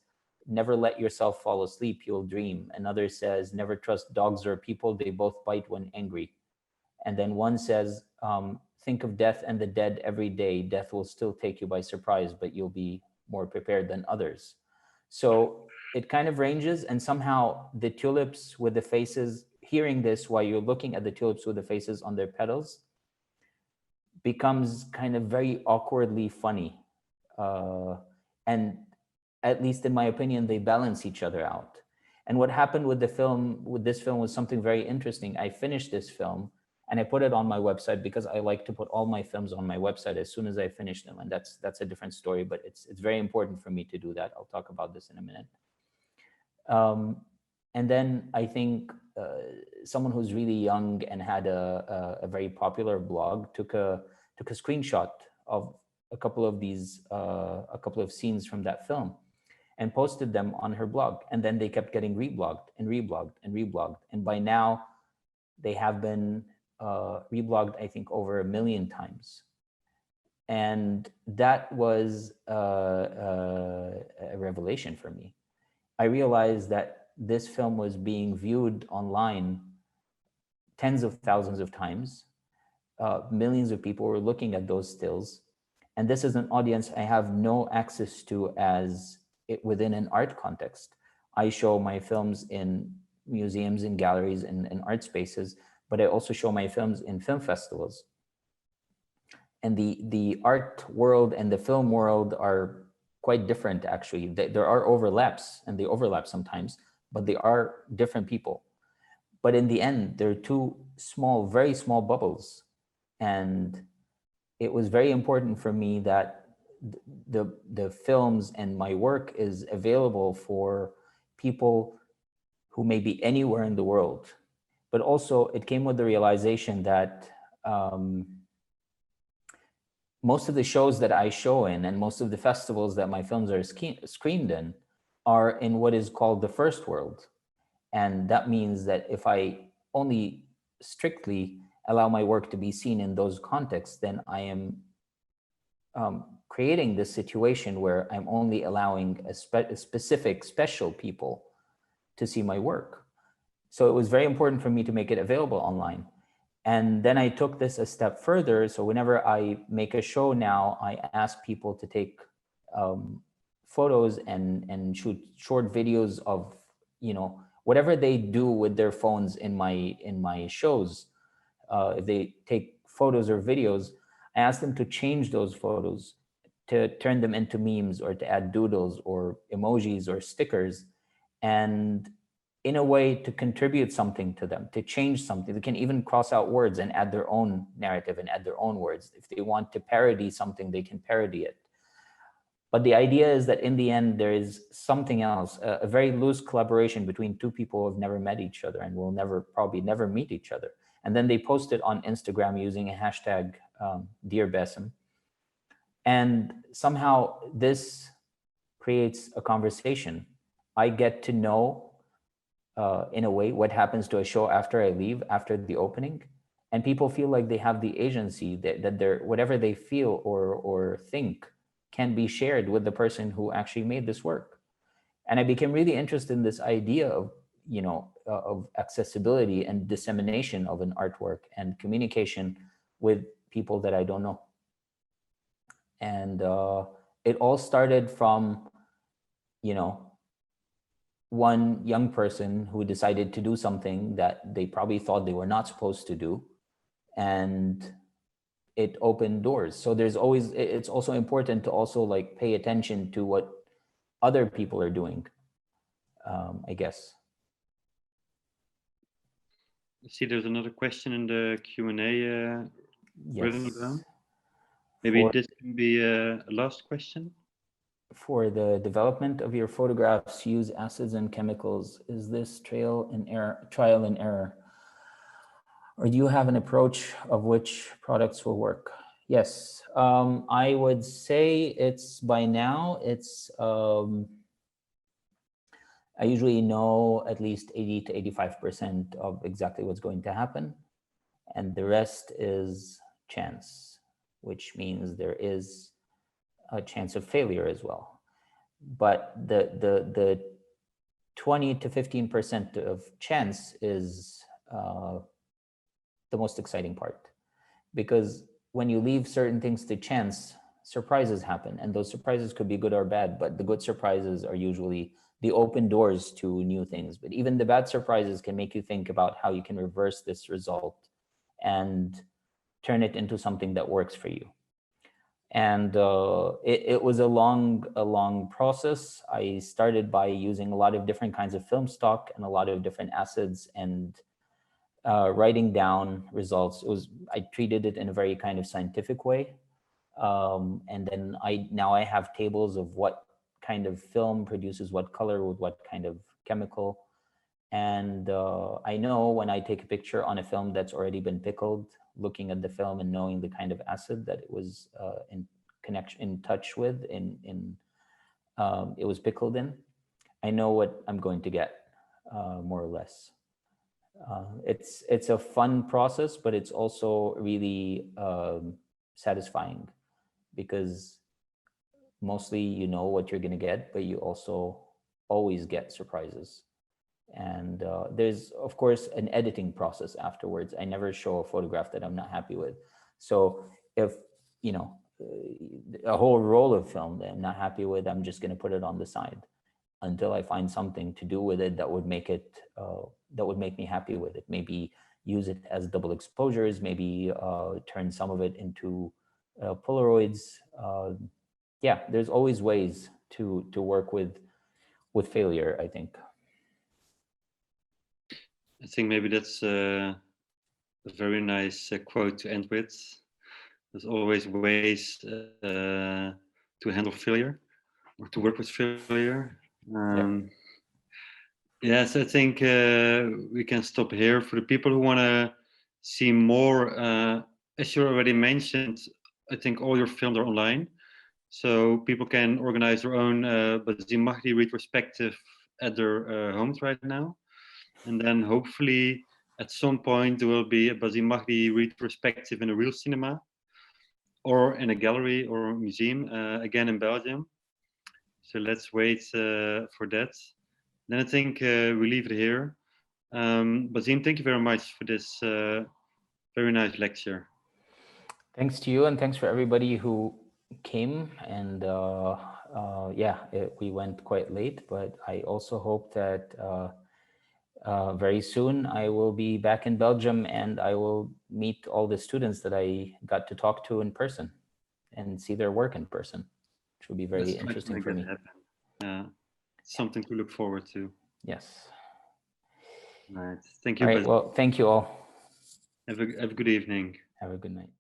never let yourself fall asleep, you'll dream. Another says, never trust dogs or people, they both bite when angry. And then one says, think of death and the dead every day. Death will still take you by surprise, but you'll be more prepared than others. So it kind of ranges. And somehow the tulips with the faces, hearing this while you're looking at the tulips with the faces on their petals, becomes kind of very awkwardly funny. And at least in my opinion, they balance each other out. And what happened with this film was something very interesting. I finished this film and I put it on my website, because I like to put all my films on my website as soon as I finish them. And that's a different story, but it's very important for me to do that. I'll talk about this in a minute. And then I think someone who's really young and had a very popular blog took a screenshot of a couple of scenes from that film. and posted them on her blog. And then they kept getting reblogged and reblogged and reblogged. And by now, they have been reblogged, I think, over 1 million times. And that was a revelation for me. I realized that this film was being viewed online tens of thousands of times. Millions of people were looking at those stills. And this is an audience I have no access to as within an art context. I show my films in museums and galleries and art spaces, but I also show my films in film festivals. And the art world and the film world are quite different, actually. There are overlaps, and they overlap sometimes, but they are different people. But in the end, they're two small, very small bubbles. And it was very important for me that the films and my work is available for people who may be anywhere in the world. But also it came with the realization that most of the shows that I show in and most of the festivals that my films are screened in are in what is called the first world. And that means that if I only strictly allow my work to be seen in those contexts, then I am creating this situation where I'm only allowing a specific special people to see my work. So it was very important for me to make it available online. And then I took this a step further. So whenever I make a show now, I ask people to take photos and shoot short videos of, whatever they do with their phones in my shows. If they take photos or videos, I ask them to change those photos, to turn them into memes or to add doodles or emojis or stickers, and in a way to contribute something to them, to change something. They can even cross out words and add their own narrative and add their own words. If they want to parody something, they can parody it. But the idea is that in the end, there is something else, a very loose collaboration between two people who have never met each other and will probably never meet each other. And then they post it on Instagram using a hashtag, Dear Basim. And somehow this creates a conversation. I get to know, in a way, what happens to a show after I leave, after the opening. And people feel like they have the agency, that they're, whatever they feel or think can be shared with the person who actually made this work. And I became really interested in this idea of, of accessibility and dissemination of an artwork and communication with people that I don't know. And it all started from, one young person who decided to do something that they probably thought they were not supposed to do. And it opened doors. So it's also important to also pay attention to what other people are doing, I guess. I see there's another question in the Q&A written down. Maybe this can be a last question. For the development of your photographs, use acids and chemicals. Is this trial and error? Or do you have an approach of which products will work? Yes, I would say by now, I usually know at least 80 to 85% of exactly what's going to happen. And the rest is chance, which means there is a chance of failure as well. But the 20 to 15% of chance is the most exciting part, because when you leave certain things to chance, surprises happen, and those surprises could be good or bad, but the good surprises are usually the open doors to new things. But even the bad surprises can make you think about how you can reverse this result and turn it into something that works for you. And it was a long process. I started by using a lot of different kinds of film stock and a lot of different acids and writing down results. I treated it in a very kind of scientific way. And then now I have tables of what kind of film produces what color with what kind of chemical. And I know when I take a picture on a film that's already been pickled, looking at the film and knowing the kind of acid that it was in touch with, in it was pickled in, I know what I'm going to get, more or less. It's a fun process, but it's also really satisfying, because mostly you know what you're going to get, but you also always get surprises. And there's, of course, an editing process afterwards. I never show a photograph that I'm not happy with. So if, you know, a whole roll of film that I'm not happy with, I'm just going to put it on the side until I find something to do with it that would make it, that would make me happy with it. Maybe use it as double exposures, maybe turn some of it into Polaroids. Yeah, there's always ways to work with failure, I think. I think maybe that's a very nice quote to end with. There's always ways to handle failure or to work with failure. Yes, I think we can stop here. For the people who want to see more, as you already mentioned, I think all your films are online. So people can organize their own Basim Magdy retrospective at their homes right now. And then hopefully at some point there will be a Basim Magdy retrospective in a real cinema or in a gallery or a museum, again in Belgium. So let's wait for that. Then I think we leave it here. Basim, thank you very much for this very nice lecture. Thanks to you, and thanks for everybody who came. And yeah, we went quite late, but I also hope that very soon I will be back in Belgium and I will meet all the students that I got to talk to in person and see their work in person, which will be very interesting for me. Yeah, something to look forward to. Yes. Right. Thank you. All right. Well, thank you all. Have a good evening. Have a good night.